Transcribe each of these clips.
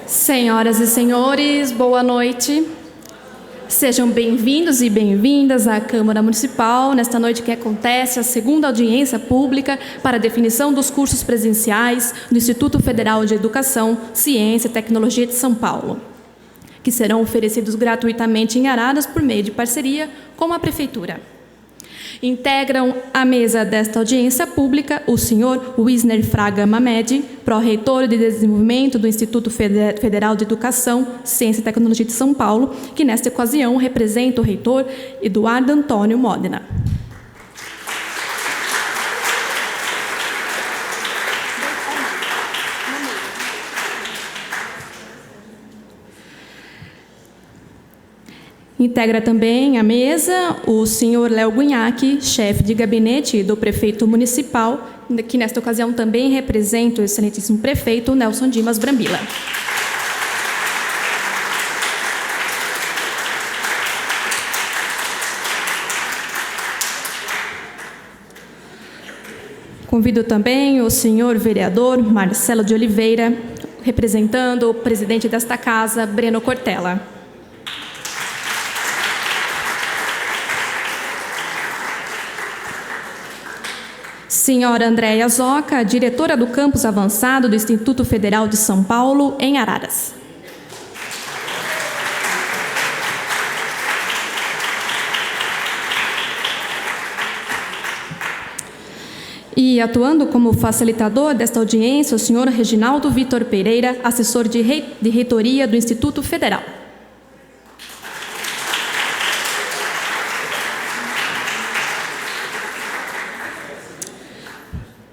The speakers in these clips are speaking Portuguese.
Senhoras e senhores, boa noite. Sejam bem-vindos e bem-vindas à Câmara Municipal, nesta noite que acontece a segunda audiência pública para a definição dos cursos presenciais do Instituto Federal de Educação, Ciência e Tecnologia de São Paulo, que serão oferecidos gratuitamente em Araras por meio de parceria com a Prefeitura. Integram a mesa desta audiência pública o senhor Wisner Fraga Mamed, pró-reitor de Desenvolvimento do Instituto Federal de Educação, Ciência e Tecnologia de São Paulo, que nesta ocasião representa o reitor Eduardo Antônio Modena. Integra também a mesa o senhor Léo Gunhac, chefe de gabinete do prefeito municipal, que nesta ocasião também representa o excelentíssimo prefeito Nelson Dimas Brambila. Convido também o senhor vereador Marcelo de Oliveira, representando o presidente desta casa, Breno Cortella. Senhora Andréia Zoca, diretora do Campus Avançado do Instituto Federal de São Paulo, em Araras. E atuando como facilitador desta audiência, o senhor Reginaldo Vitor Pereira, assessor de reitoria do Instituto Federal.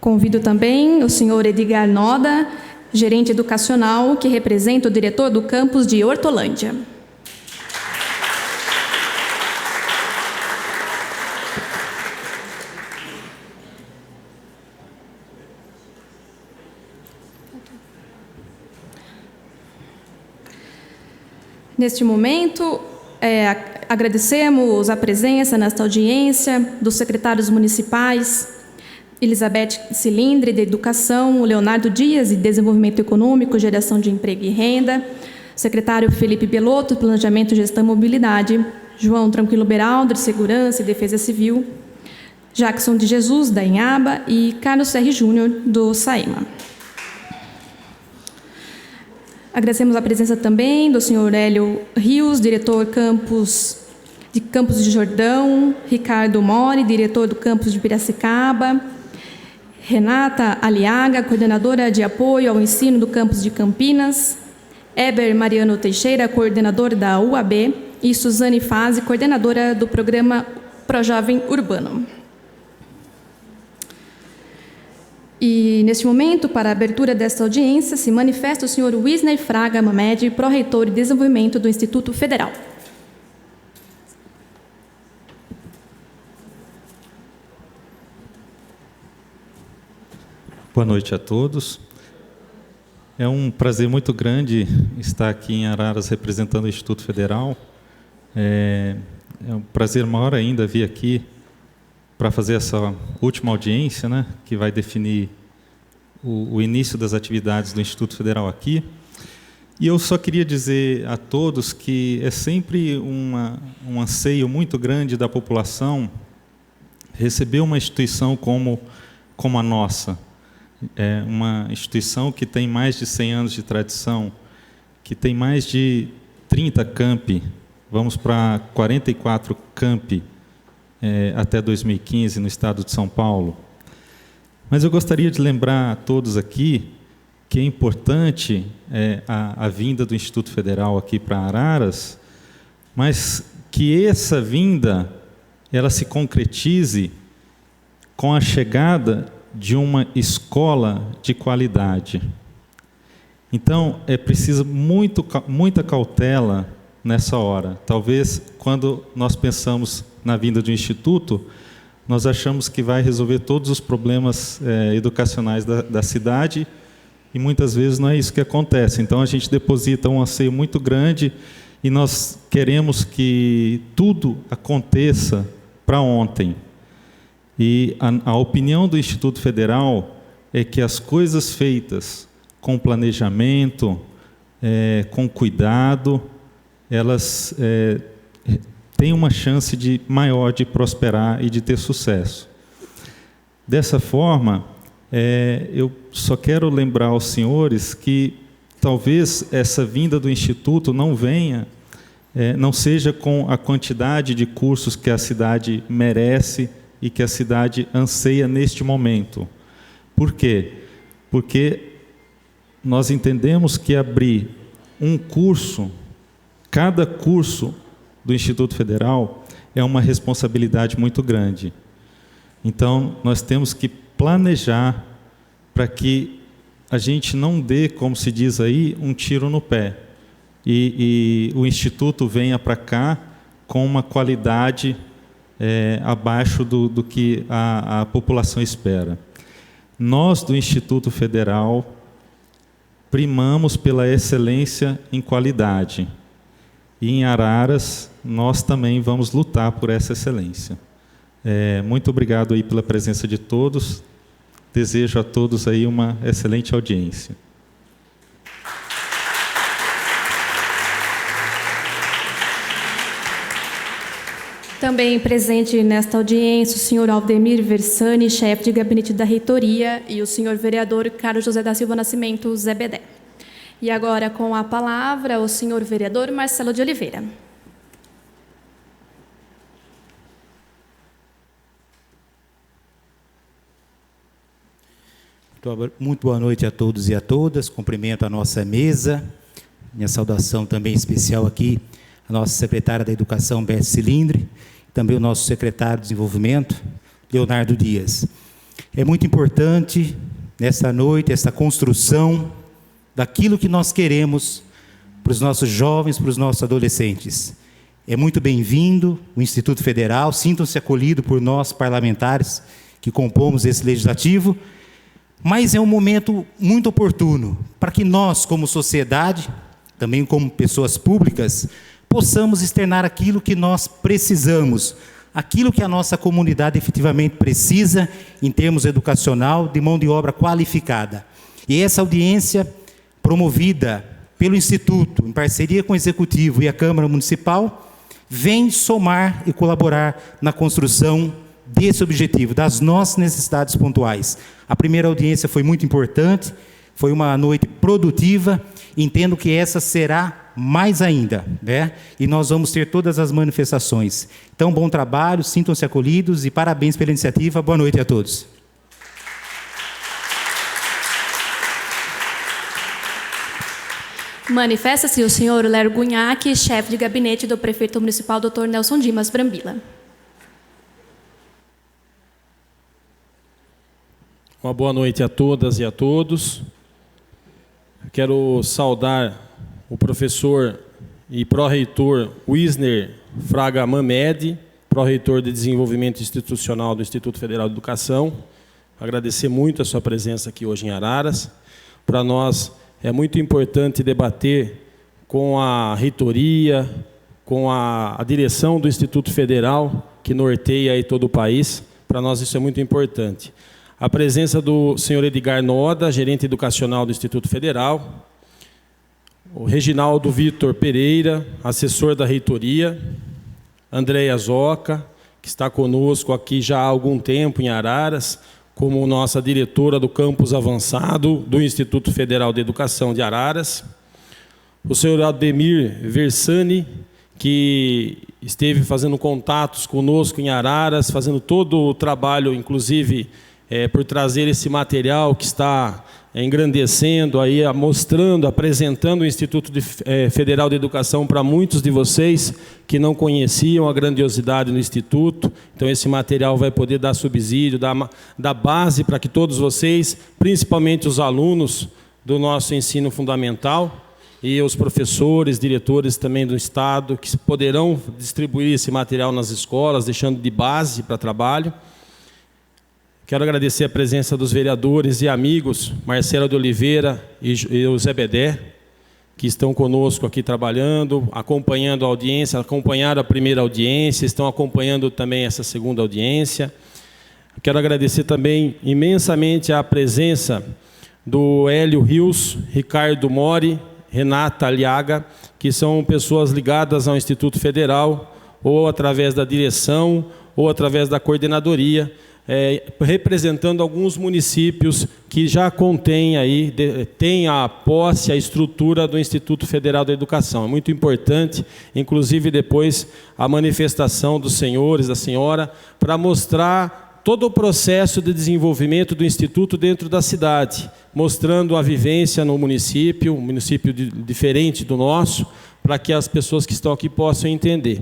Convido também o senhor Edgar Noda, gerente educacional, que representa o diretor do campus de Hortolândia. Neste momento, agradecemos a presença nesta audiência dos secretários municipais, Elizabeth Cilindre, de Educação, o Leonardo Dias, de Desenvolvimento Econômico, Geração de Emprego e Renda, secretário Felipe Belotto, Planejamento, Gestão e Mobilidade, João Tranquilo Beraldo, de Segurança e Defesa Civil, Jackson de Jesus, da Inhaba, e Carlos Serri Júnior, do SAEMA. Agradecemos a presença também do senhor Hélio Rios, diretor de Campos de Jordão, Ricardo Mori, diretor do Campus de Piracicaba, Renata Aliaga, coordenadora de apoio ao ensino do campus de Campinas, Eber Mariano Teixeira, coordenador da UAB, e Suzane Fazi, coordenadora do programa Projovem Urbano. E, neste momento, para a abertura desta audiência, se manifesta o senhor Wisner Fraga Mamed, pró-reitor de Desenvolvimento do Instituto Federal. Boa noite a todos. É um prazer muito grande estar aqui em Araras representando o Instituto Federal. É um prazer maior ainda vir aqui para fazer essa última audiência, né, que vai definir o início das atividades do Instituto Federal aqui. E eu só queria dizer a todos que é sempre um anseio muito grande da população receber uma instituição como a nossa. É uma instituição que tem mais de 100 anos de tradição, que tem mais de 30 campi, vamos para 44 campi até 2015 no estado de São Paulo. Mas eu gostaria de lembrar a todos aqui que é importante a vinda do Instituto Federal aqui para Araras, mas que essa vinda ela se concretize com a chegada de uma escola de qualidade. Então, é preciso muita cautela nessa hora. Talvez, quando nós pensamos na vinda de um instituto, nós achamos que vai resolver todos os problemas educacionais da cidade, e muitas vezes não é isso que acontece. Então, a gente deposita um anseio muito grande e nós queremos que tudo aconteça para ontem. E a opinião do Instituto Federal é que as coisas feitas com planejamento, com cuidado, elas têm uma chance maior de prosperar e de ter sucesso. Dessa forma, eu só quero lembrar aos senhores que talvez essa vinda do Instituto não seja com a quantidade de cursos que a cidade merece e que a cidade anseia neste momento. Por quê? Porque nós entendemos que abrir um curso, cada curso do Instituto Federal, é uma responsabilidade muito grande. Então, nós temos que planejar para que a gente não dê, como se diz aí, um tiro no pé. E o Instituto venha para cá com uma qualidade abaixo do que a população espera. Nós, do Instituto Federal, primamos pela excelência em qualidade. E em Araras, nós também vamos lutar por essa excelência. Muito obrigado aí pela presença de todos. Desejo a todos aí uma excelente audiência. Também presente nesta audiência o senhor Aldemir Versani, chefe de gabinete da reitoria, e o senhor vereador Carlos José da Silva Nascimento Zebedé. E agora, com a palavra, o senhor vereador Marcelo de Oliveira. Muito boa noite a todos e a todas. Cumprimento a nossa mesa. Minha saudação também especial aqui à nossa secretária da Educação, Beth Cilindre, também o nosso secretário de Desenvolvimento, Leonardo Dias. É muito importante, nesta noite, essa construção daquilo que nós queremos para os nossos jovens, para os nossos adolescentes. É muito bem-vindo o Instituto Federal, sintam-se acolhidos por nós, parlamentares, que compomos esse legislativo, mas é um momento muito oportuno para que nós, como sociedade, também como pessoas públicas, possamos externar aquilo que nós precisamos, aquilo que a nossa comunidade efetivamente precisa em termos educacional, de mão de obra qualificada. E essa audiência, promovida pelo Instituto, em parceria com o Executivo e a Câmara Municipal, vem somar e colaborar na construção desse objetivo, das nossas necessidades pontuais. A primeira audiência foi muito importante, foi uma noite produtiva, entendo que essa será mais ainda, né? E nós vamos ter todas as manifestações. Então, bom trabalho, sintam-se acolhidos e parabéns pela iniciativa. Boa noite a todos. Manifesta-se o senhor Léo Gunhac, chefe de gabinete do prefeito municipal, Dr. Nelson Dimas Brambila. Uma boa noite a todas e a todos. Quero saudar o professor e pró-reitor Wisner Fraga Mamed, pró-reitor de Desenvolvimento Institucional do Instituto Federal de Educação. Agradecer muito a sua presença aqui hoje em Araras. Para nós é muito importante debater com a reitoria, com a direção do Instituto Federal, que norteia aí todo o país. Para nós isso é muito importante. A presença do senhor Edgar Noda, gerente educacional do Instituto Federal, o Reginaldo Vitor Pereira, assessor da reitoria, Andréia Zoca, que está conosco aqui já há algum tempo em Araras, como nossa diretora do campus avançado do Instituto Federal de Educação de Araras, o senhor Aldemir Versani, que esteve fazendo contatos conosco em Araras, fazendo todo o trabalho, inclusive, por trazer esse material que está engrandecendo, aí, mostrando, apresentando o Instituto Federal de Educação para muitos de vocês que não conheciam a grandiosidade do Instituto. Então, esse material vai poder dar subsídio, dar base para que todos vocês, principalmente os alunos do nosso ensino fundamental e os professores, diretores também do Estado, que poderão distribuir esse material nas escolas, deixando de base para trabalho. Quero agradecer a presença dos vereadores e amigos Marcelo de Oliveira e o Zebedé, que estão conosco aqui trabalhando, acompanhando a audiência, acompanharam a primeira audiência, estão acompanhando também essa segunda audiência. Quero agradecer também imensamente a presença do Hélio Rios, Ricardo Mori, Renata Aliaga, que são pessoas ligadas ao Instituto Federal, ou através da direção, ou através da coordenadoria, representando alguns municípios que já contêm aí, tem a posse, a estrutura do Instituto Federal da Educação. É muito importante, inclusive depois a manifestação dos senhores, da senhora, para mostrar todo o processo de desenvolvimento do Instituto dentro da cidade, mostrando a vivência no município, um município diferente do nosso, para que as pessoas que estão aqui possam entender.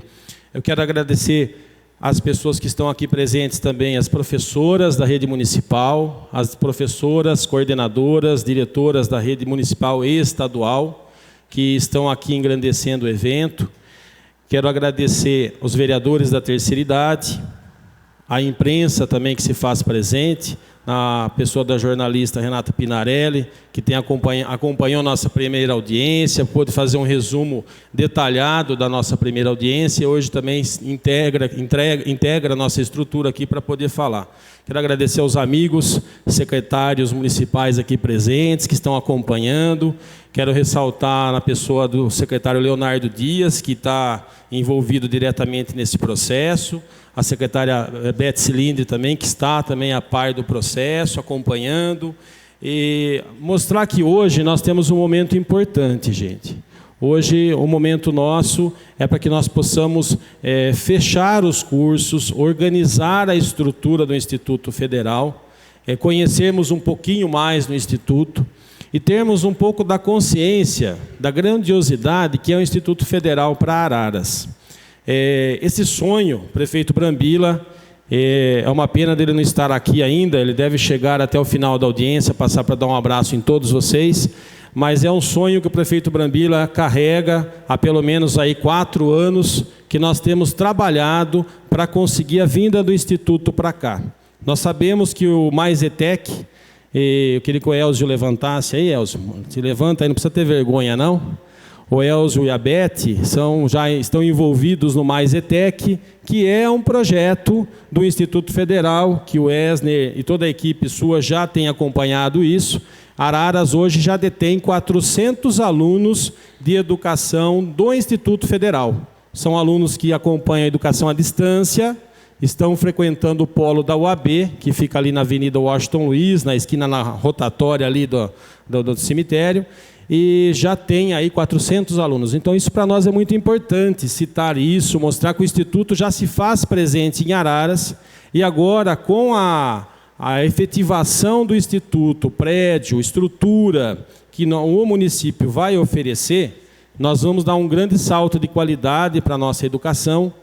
Eu quero agradecer as pessoas que estão aqui presentes também, as professoras da rede municipal, as professoras, coordenadoras, diretoras da rede municipal e estadual, que estão aqui engrandecendo o evento. Quero agradecer os vereadores da terceira idade, a imprensa também que se faz presente, a pessoa da jornalista Renata Pinarelli, que acompanhou nossa primeira audiência, pôde fazer um resumo detalhado da nossa primeira audiência e hoje também integra a nossa estrutura aqui para poder falar. Quero agradecer aos amigos secretários municipais aqui presentes, que estão acompanhando. Quero ressaltar na pessoa do secretário Leonardo Dias, que está envolvido diretamente nesse processo, a secretária Beth Cilindri também, que está também a par do processo, acompanhando, e mostrar que hoje nós temos um momento importante, gente. Hoje, o momento nosso é para que nós possamos fechar os cursos, organizar a estrutura do Instituto Federal, conhecermos um pouquinho mais do Instituto e termos um pouco da consciência da grandiosidade que é o Instituto Federal para Araras. Esse sonho, prefeito Brambila, é uma pena dele não estar aqui ainda, ele deve chegar até o final da audiência, passar para dar um abraço em todos vocês, mas é um sonho que o prefeito Brambila carrega há pelo menos aí 4 anos que nós temos trabalhado para conseguir a vinda do Instituto para cá. Nós sabemos que o Mais ETEC, eu queria que o Elzio levantasse aí, Elzio, se levanta aí, não precisa ter vergonha não. O Elzio e a Beth já estão envolvidos no Mais ETEC, que é um projeto do Instituto Federal, que o Esner e toda a equipe sua já tem acompanhado isso. Araras hoje já detém 400 alunos de educação do Instituto Federal. São alunos que acompanham a educação à distância, estão frequentando o polo da UAB, que fica ali na Avenida Washington Luiz, na esquina, na rotatória ali do cemitério, e já tem aí 400 alunos. Então, isso para nós é muito importante, citar isso, mostrar que o Instituto já se faz presente em Araras, e agora, com a efetivação do Instituto, prédio, estrutura, que o município vai oferecer, nós vamos dar um grande salto de qualidade para a nossa educação.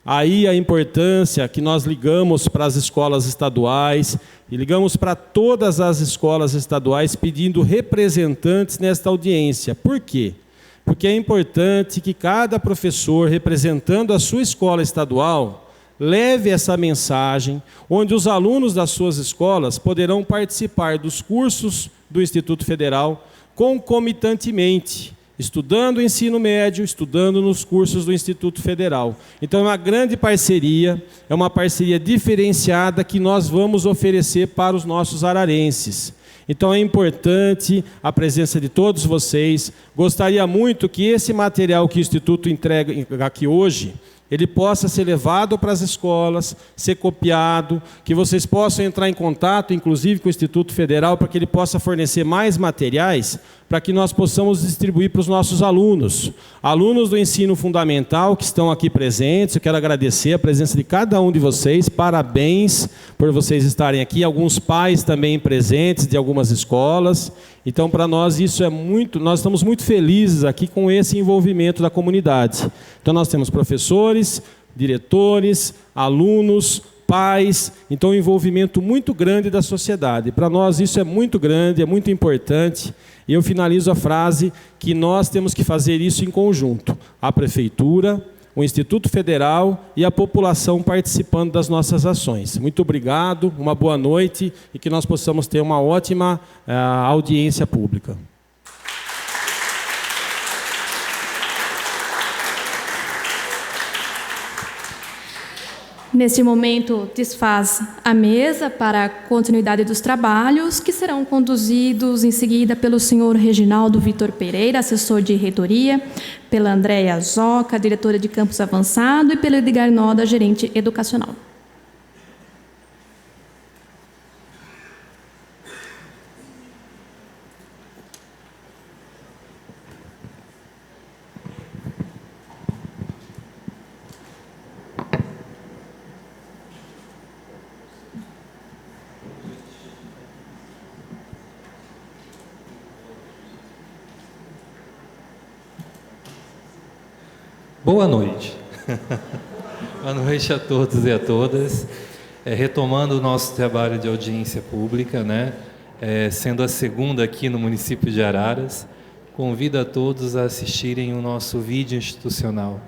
Aí a importância que nós ligamos para as escolas estaduais e ligamos para todas as escolas estaduais pedindo representantes nesta audiência. Por quê? Porque é importante que cada professor, representando a sua escola estadual, leve essa mensagem, onde os alunos das suas escolas poderão participar dos cursos do Instituto Federal concomitantemente, estudando o ensino médio, estudando nos cursos do Instituto Federal. Então, é uma grande parceria, é uma parceria diferenciada que nós vamos oferecer para os nossos ararenses. Então, é importante a presença de todos vocês. Gostaria muito que esse material que o Instituto entrega aqui hoje, ele possa ser levado para as escolas, ser copiado, que vocês possam entrar em contato, inclusive, com o Instituto Federal, para que ele possa fornecer mais materiais, para que nós possamos distribuir para os nossos alunos. Alunos do ensino fundamental que estão aqui presentes, eu quero agradecer a presença de cada um de vocês, parabéns por vocês estarem aqui, alguns pais também presentes de algumas escolas. Então, para nós, isso é muito, nós estamos muito felizes aqui com esse envolvimento da comunidade. Então, nós temos professores, diretores, alunos, pais, então um envolvimento muito grande da sociedade. Para nós isso é muito grande, é muito importante, e eu finalizo a frase que nós temos que fazer isso em conjunto. A Prefeitura, o Instituto Federal e a população participando das nossas ações. Muito obrigado, uma boa noite e que nós possamos ter uma ótima audiência pública. Neste momento, desfaz a mesa para a continuidade dos trabalhos, que serão conduzidos em seguida pelo senhor Reginaldo Vitor Pereira, assessor de reitoria, pela Andréia Zoca, diretora de campus avançado, e pelo Edgar Noda, gerente educacional. Boa noite. Boa noite a todos e a todas. Retomando o nosso trabalho de audiência pública, né? Sendo a segunda aqui no município de Araras, convido a todos a assistirem o nosso vídeo institucional.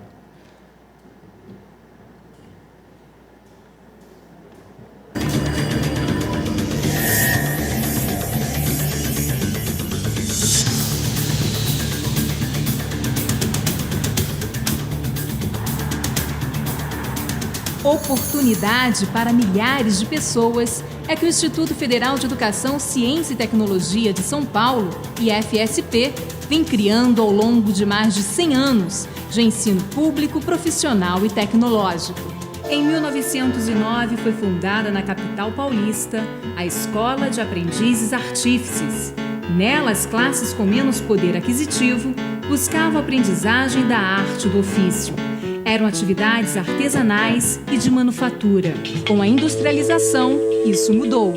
Oportunidade para milhares de pessoas é que o Instituto Federal de Educação, Ciência e Tecnologia de São Paulo, IFSP, vem criando ao longo de mais de 100 anos de ensino público, profissional e tecnológico. Em 1909 foi fundada na capital paulista a Escola de Aprendizes Artífices. Nela, as classes com menos poder aquisitivo buscavam a aprendizagem da arte do ofício. Eram atividades artesanais e de manufatura. Com a industrialização, isso mudou.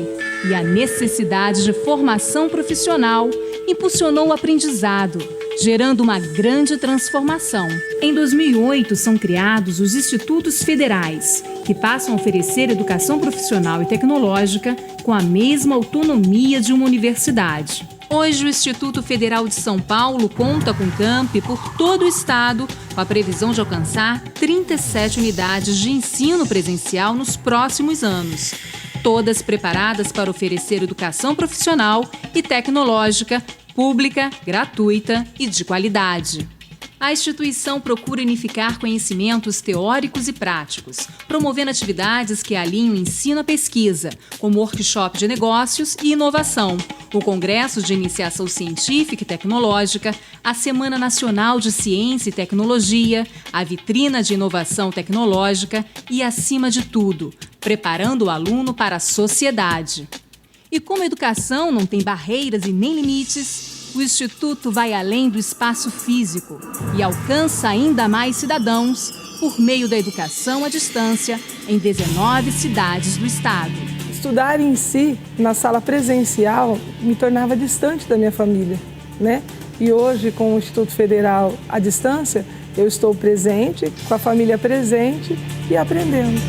E a necessidade de formação profissional impulsionou o aprendizado, gerando uma grande transformação. Em 2008, são criados os Institutos Federais, que passam a oferecer educação profissional e tecnológica com a mesma autonomia de uma universidade. Hoje, o Instituto Federal de São Paulo conta com campi por todo o estado, com a previsão de alcançar 37 unidades de ensino presencial nos próximos anos, todas preparadas para oferecer educação profissional e tecnológica, pública, gratuita e de qualidade. A instituição procura unificar conhecimentos teóricos e práticos, promovendo atividades que alinham ensino à pesquisa, como workshop de negócios e inovação, o Congresso de Iniciação Científica e Tecnológica, a Semana Nacional de Ciência e Tecnologia, a Vitrina de Inovação Tecnológica e, acima de tudo, preparando o aluno para a sociedade. E como a educação não tem barreiras e nem limites, o Instituto vai além do espaço físico e alcança ainda mais cidadãos por meio da educação à distância em 19 cidades do estado. Estudar em si, na sala presencial, me tornava distante da minha família, né? E hoje, com o Instituto Federal à distância, eu estou presente, com a família presente e aprendendo.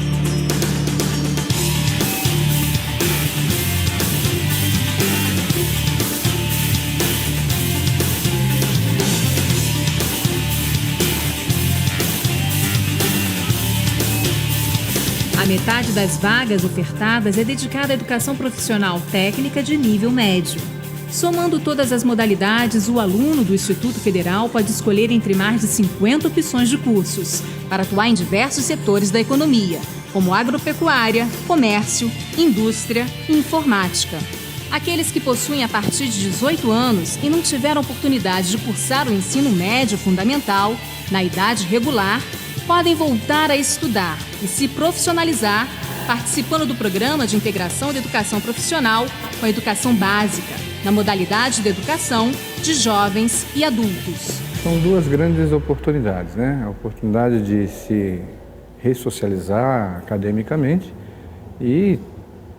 A metade das vagas ofertadas é dedicada à educação profissional técnica de nível médio. Somando todas as modalidades, o aluno do Instituto Federal pode escolher entre mais de 50 opções de cursos para atuar em diversos setores da economia, como agropecuária, comércio, indústria e informática. Aqueles que possuem a partir de 18 anos e não tiveram oportunidade de cursar o ensino médio fundamental na idade regular, podem voltar a estudar e se profissionalizar participando do Programa de Integração da Educação Profissional com a Educação Básica, na modalidade de educação de jovens e adultos. São duas grandes oportunidades, né? A oportunidade de se ressocializar academicamente e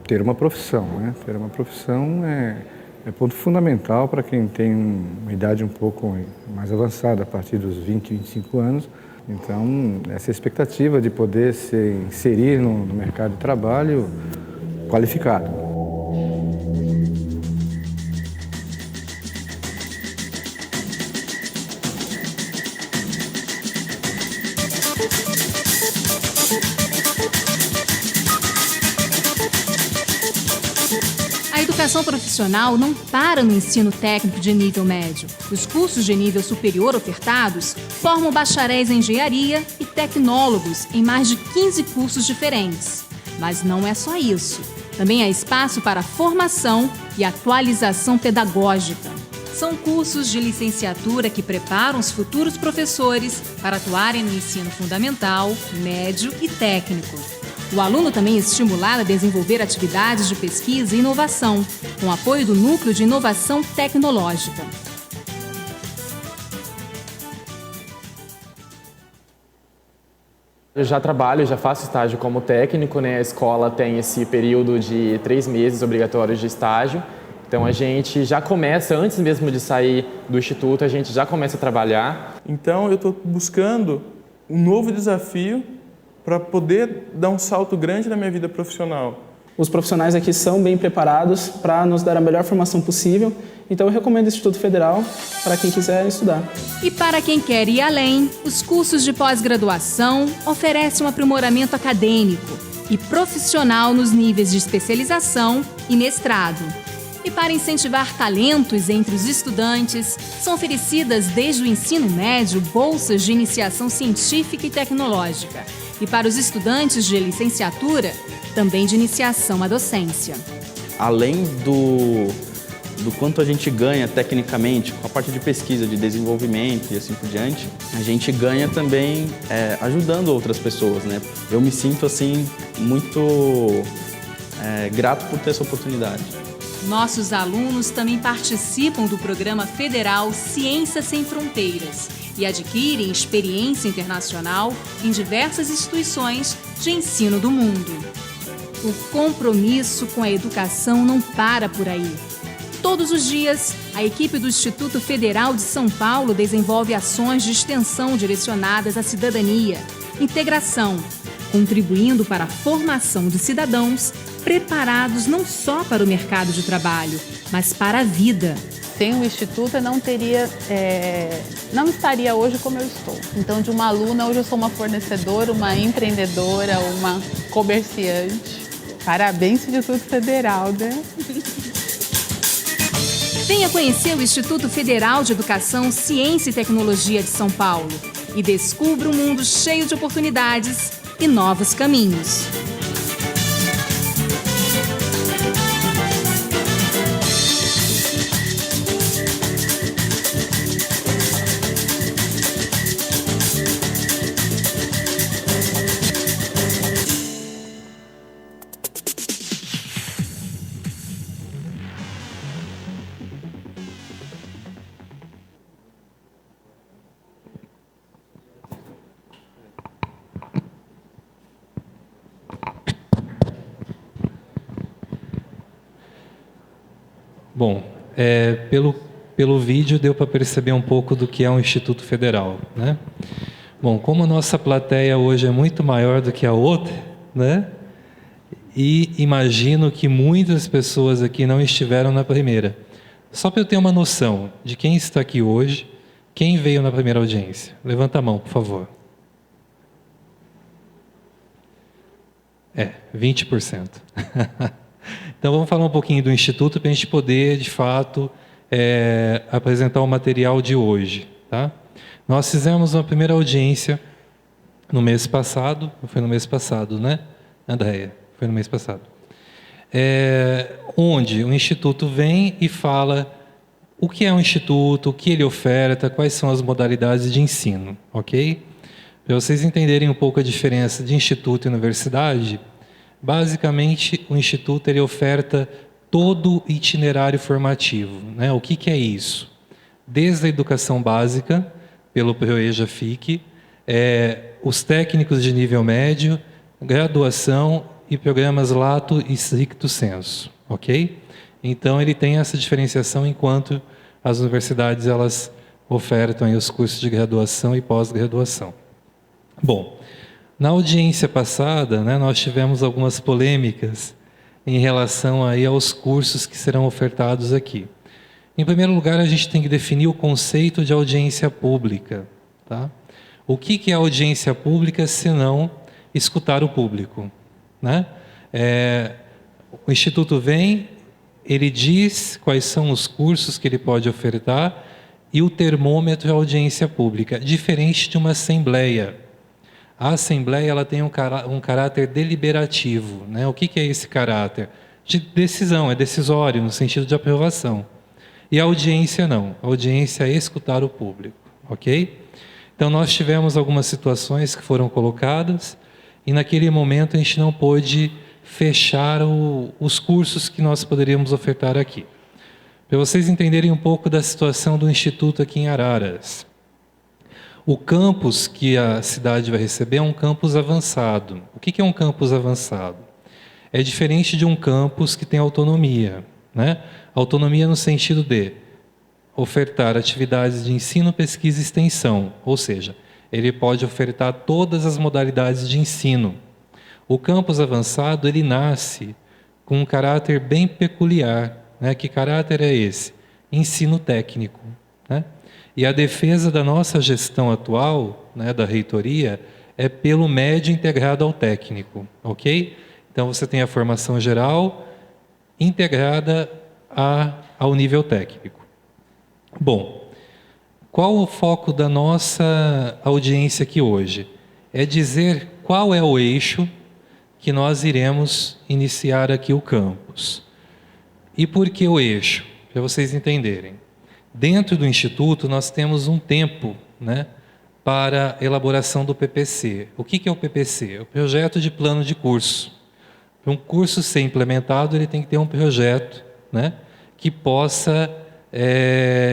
ter uma profissão, né? Ter uma profissão é ponto fundamental para quem tem uma idade um pouco mais avançada, a partir dos 20, 25 anos. Então, essa expectativa de poder se inserir no mercado de trabalho qualificado. A educação profissional não para no ensino técnico de nível médio. Os cursos de nível superior ofertados formam bacharéis em engenharia e tecnólogos em mais de 15 cursos diferentes. Mas não é só isso. Também há espaço para formação e atualização pedagógica. São cursos de licenciatura que preparam os futuros professores para atuarem no ensino fundamental, médio e técnico. O aluno também é estimulado a desenvolver atividades de pesquisa e inovação, com apoio do Núcleo de Inovação Tecnológica. Eu já trabalho, já faço estágio como técnico, né? A escola tem esse período de 3 meses obrigatórios de estágio. Então a gente já começa, antes mesmo de sair do instituto, a gente já começa a trabalhar. Então eu estou buscando um novo desafio para poder dar um salto grande na minha vida profissional. Os profissionais aqui são bem preparados para nos dar a melhor formação possível, então eu recomendo o Instituto Federal para quem quiser estudar. E para quem quer ir além, os cursos de pós-graduação oferecem um aprimoramento acadêmico e profissional nos níveis de especialização e mestrado. E para incentivar talentos entre os estudantes, são oferecidas desde o ensino médio bolsas de iniciação científica e tecnológica. E para os estudantes de licenciatura, também de iniciação à docência. Além do quanto a gente ganha tecnicamente, com a parte de pesquisa, de desenvolvimento e assim por diante, a gente ganha também ajudando outras pessoas, né? Eu me sinto assim muito grato por ter essa oportunidade. Nossos alunos também participam do Programa Federal Ciência Sem Fronteiras e adquirem experiência internacional em diversas instituições de ensino do mundo. O compromisso com a educação não para por aí. Todos os dias, a equipe do Instituto Federal de São Paulo desenvolve ações de extensão direcionadas à cidadania, integração, contribuindo para a formação de cidadãos preparados não só para o mercado de trabalho, mas para a vida. Sem o Instituto, eu não estaria hoje como eu estou. Então, de uma aluna, hoje eu sou uma fornecedora, uma empreendedora, uma comerciante. Parabéns, Instituto Federal, né? Venha conhecer o Instituto Federal de Educação, Ciência e Tecnologia de São Paulo e descubra um mundo cheio de oportunidades e novos caminhos. Bom, pelo vídeo deu para perceber um pouco do que é um Instituto Federal, né? Bom, como a nossa plateia hoje é muito maior do que a outra, né? E imagino que muitas pessoas aqui não estiveram na primeira. Só para eu ter uma noção de quem está aqui hoje, quem veio na primeira audiência? Levanta a mão, por favor. 20%. Então, vamos falar um pouquinho do Instituto para a gente poder, de fato, apresentar o material de hoje. Tá? Nós fizemos uma primeira audiência no mês passado, foi no mês passado, né, Andréia? Foi no mês passado. Onde o Instituto vem e fala o que é um Instituto, o que ele oferta, quais são as modalidades de ensino, ok? Para vocês entenderem um pouco a diferença de Instituto e Universidade, basicamente, o Instituto ele oferta todo o itinerário formativo, né? O que é isso? Desde a educação básica, pelo PROEJA-FIC, os técnicos de nível médio, graduação e programas lato e stricto sensu, ok? Então, ele tem essa diferenciação enquanto as universidades elas ofertam aí os cursos de graduação e pós-graduação. Bom, na audiência passada, né, nós tivemos algumas polêmicas em relação aí aos cursos que serão ofertados aqui. Em primeiro lugar, a gente tem que definir o conceito de audiência pública. Tá? O que é audiência pública, senão escutar o público? Né? O Instituto vem, ele diz quais são os cursos que ele pode ofertar e o termômetro é a audiência pública, diferente de uma assembleia. A assembleia ela tem um caráter deliberativo, né? O que é esse caráter? De decisão, é decisório, no sentido de aprovação. E a audiência não, a audiência é escutar o público, ok? Então nós tivemos algumas situações que foram colocadas e naquele momento a gente não pôde fechar os cursos que nós poderíamos ofertar aqui. Para vocês entenderem um pouco da situação do Instituto aqui em Araras. O campus que a cidade vai receber é um campus avançado. O que é um campus avançado? É diferente de um campus que tem autonomia, né? Autonomia no sentido de ofertar atividades de ensino, pesquisa e extensão, ou seja, ele pode ofertar todas as modalidades de ensino. O campus avançado, ele nasce com um caráter bem peculiar, né? Que caráter é esse? Ensino técnico, né? E a defesa da nossa gestão atual, né, da reitoria, é pelo médio integrado ao técnico, ok? Então você tem a formação geral integrada ao nível técnico. Bom, qual o foco da nossa audiência aqui hoje? É dizer qual é o eixo que nós iremos iniciar aqui o campus. E por que o eixo? Para vocês entenderem. Dentro do Instituto, nós temos um tempo, né, para elaboração do PPC. O que é o PPC? O projeto de plano de curso. Para um curso ser implementado, ele tem que ter um projeto, né, que possa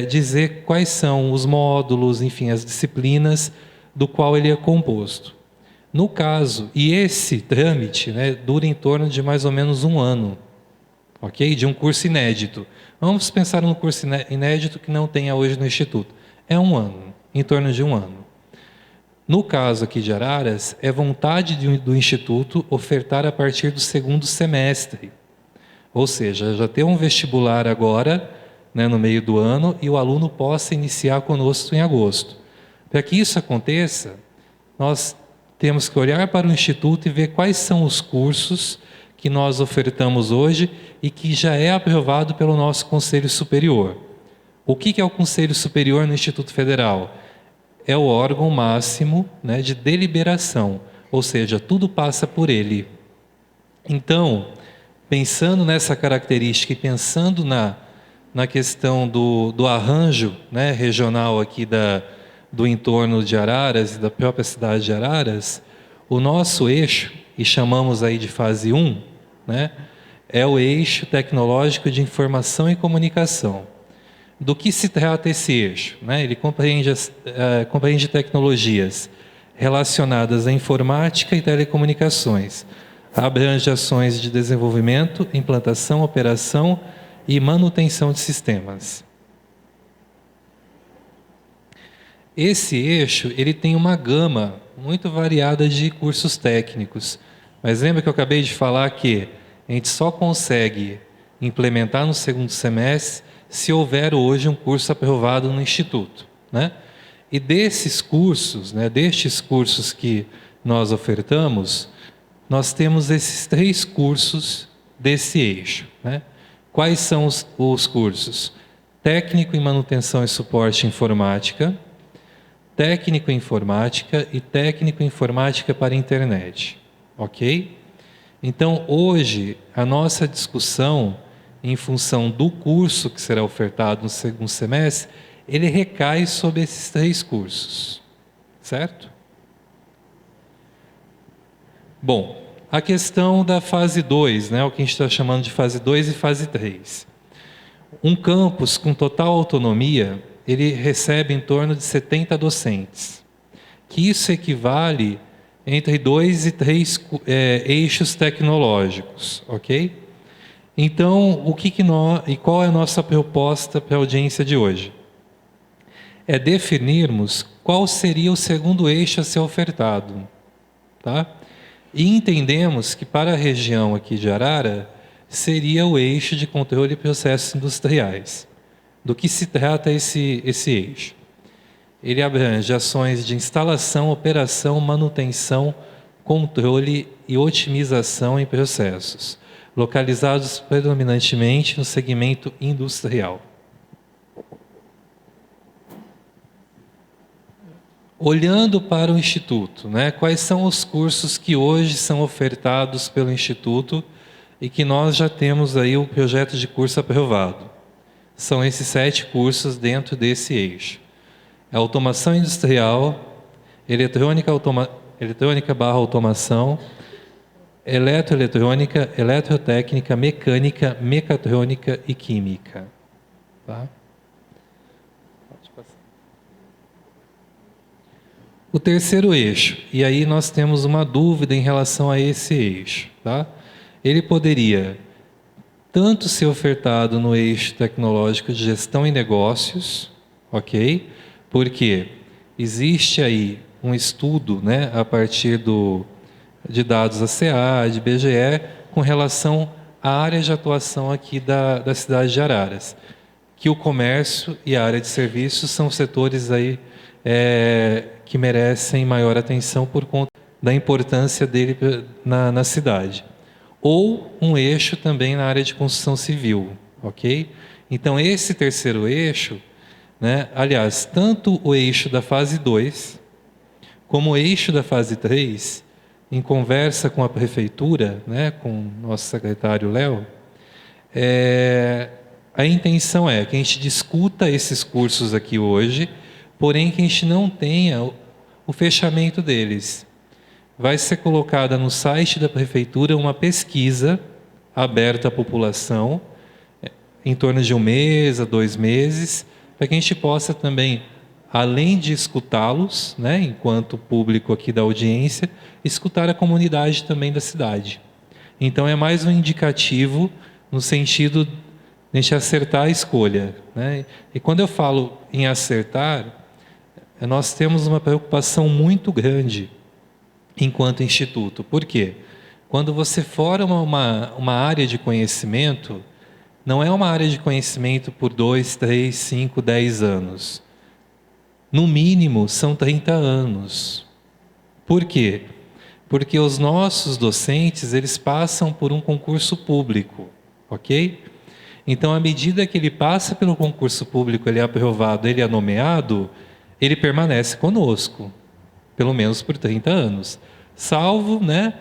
dizer quais são os módulos, enfim, as disciplinas do qual ele é composto. No caso, e esse trâmite, né, dura em torno de mais ou menos 1 ano, ok? De um curso inédito. Vamos pensar num curso inédito que não tenha hoje no Instituto. É 1 ano, em torno de 1 ano. No caso aqui de Araras, é vontade do Instituto ofertar a partir do 2º semestre. Ou seja, já ter um vestibular agora, né, no meio do ano, e o aluno possa iniciar conosco em agosto. Para que isso aconteça, nós temos que olhar para o Instituto e ver quais são os cursos que nós ofertamos hoje e que já é aprovado pelo nosso Conselho Superior. O que é o Conselho Superior no Instituto Federal? É o órgão máximo, né, de deliberação, ou seja, tudo passa por ele. Então, pensando nessa característica e pensando na questão do arranjo, né, regional aqui do entorno de Araras e da própria cidade de Araras, o nosso eixo, e chamamos aí de fase 1, né, é o eixo tecnológico de informação e comunicação. Do que se trata esse eixo? Né? Ele compreende tecnologias relacionadas à informática e telecomunicações, abrange ações de desenvolvimento, implantação, operação e manutenção de sistemas. Esse eixo ele tem uma gama muito variada de cursos técnicos, mas lembra que eu acabei de falar que a gente só consegue implementar no 2º semestre se houver hoje um curso aprovado no Instituto, né? E desses cursos, né, destes cursos que nós ofertamos, nós temos esses 3 cursos desse eixo, né? Quais são os cursos? Técnico em manutenção e suporte informática, técnico em informática e técnico em informática para a internet, ok? Então, hoje, a nossa discussão, em função do curso que será ofertado no 2º semestre, ele recai sobre esses 3 cursos, certo? Bom, a questão da fase 2, né, o que a gente está chamando de fase 2 e fase 3. Um campus com total autonomia, ele recebe em torno de 70 docentes, que isso equivale entre 2 e 3 eixos tecnológicos, ok? Então, qual é a nossa proposta para a audiência de hoje? É definirmos qual seria o 2º eixo a ser ofertado, tá? E entendemos que para a região aqui de Arara, seria o eixo de controle de processos industriais. Do que se trata esse eixo? Ele abrange ações de instalação, operação, manutenção, controle e otimização em processos. localizados predominantemente no segmento industrial. Olhando para o Instituto, né, quais são os cursos que hoje são ofertados pelo Instituto e que nós já temos aí o projeto de curso aprovado? São esses 7 cursos dentro desse eixo. Automação industrial, eletrônica/automação, eletroeletrônica, eletrotécnica, mecânica, mecatrônica e química. Tá? O terceiro eixo, e aí nós temos uma dúvida em relação a esse eixo. Tá? Ele poderia tanto ser ofertado no eixo tecnológico de gestão e negócios, ok? Porque existe aí um estudo, né, a partir de dados da CA, de BGE, com relação à área de atuação aqui da cidade de Araras, que o comércio e a área de serviços são setores aí que merecem maior atenção por conta da importância dele na cidade. Ou um eixo também na área de construção civil, ok? Então, esse terceiro eixo, né, aliás, tanto o eixo da fase 2, como o eixo da fase 3, em conversa com a prefeitura, né, com o nosso secretário Léo, a intenção é que a gente discuta esses cursos aqui hoje, porém que a gente não tenha o fechamento deles. Vai ser colocada no site da prefeitura uma pesquisa aberta à população, em torno de 1 mês a 2 meses, para que a gente possa também, além de escutá-los, né, enquanto público aqui da audiência, escutar a comunidade também da cidade. Então, é mais um indicativo no sentido de a gente acertar a escolha, né? E quando eu falo em acertar, nós temos uma preocupação muito grande enquanto instituto. Por quê? Quando você forma uma área de conhecimento, não é uma área de conhecimento por 2, 3, 5, 10 anos. No mínimo, são 30 anos. Por quê? Porque os nossos docentes, eles passam por um concurso público, ok? Então, à medida que ele passa pelo concurso público, ele é aprovado, ele é nomeado, ele permanece conosco, pelo menos por 30 anos. Salvo, né,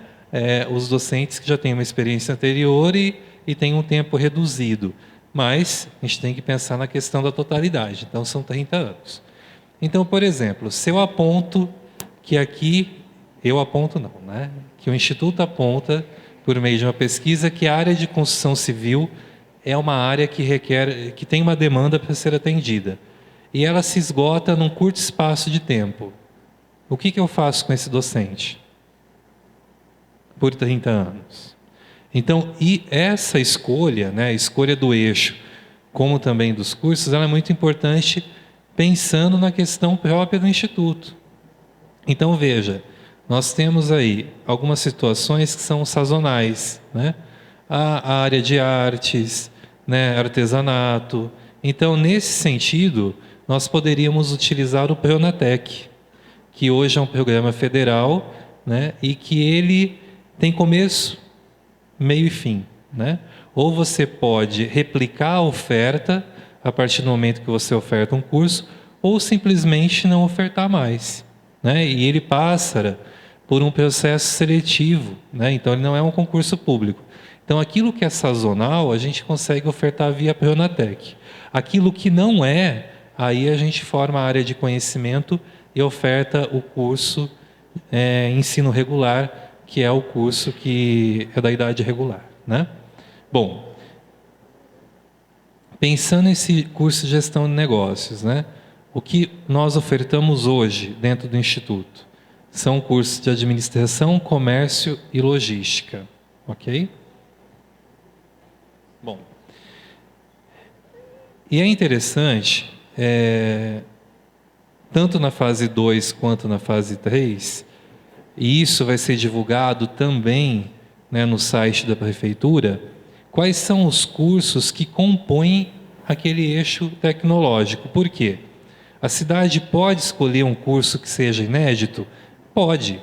os docentes que já têm uma experiência anterior e têm um tempo reduzido. Mas a gente tem que pensar na questão da totalidade. Então, são 30 anos. Então, por exemplo, se eu aponto que aqui, que o Instituto aponta, por meio de uma pesquisa, que a área de construção civil é uma área que tem uma demanda para ser atendida. E ela se esgota num curto espaço de tempo. O que eu faço com esse docente? Por 30 anos. Então, e essa escolha, né, a escolha do eixo, como também dos cursos, ela é muito importante pensando na questão própria do Instituto. Então, veja, nós temos aí algumas situações que são sazonais, né? A área de artes, né, artesanato. Então, nesse sentido, nós poderíamos utilizar o Pronatec, que hoje é um programa federal, né, e que ele tem começo, meio e fim, né? Ou você pode replicar a oferta a partir do momento que você oferta um curso, ou simplesmente não ofertar mais, né? E ele passa por um processo seletivo, né? Então ele não é um concurso público. Então aquilo que é sazonal, a gente consegue ofertar via Pronatec. Aquilo que não é, aí a gente forma a área de conhecimento e oferta o curso ensino regular, que é o curso que é da idade regular, né? Bom, pensando nesse curso de gestão de negócios, né? O que nós ofertamos hoje dentro do Instituto são cursos de administração, comércio e logística, ok? Bom, e é interessante, tanto na fase 2 quanto na fase 3, e isso vai ser divulgado também, né, no site da prefeitura, quais são os cursos que compõem aquele eixo tecnológico. Por quê? A cidade pode escolher um curso que seja inédito? Pode,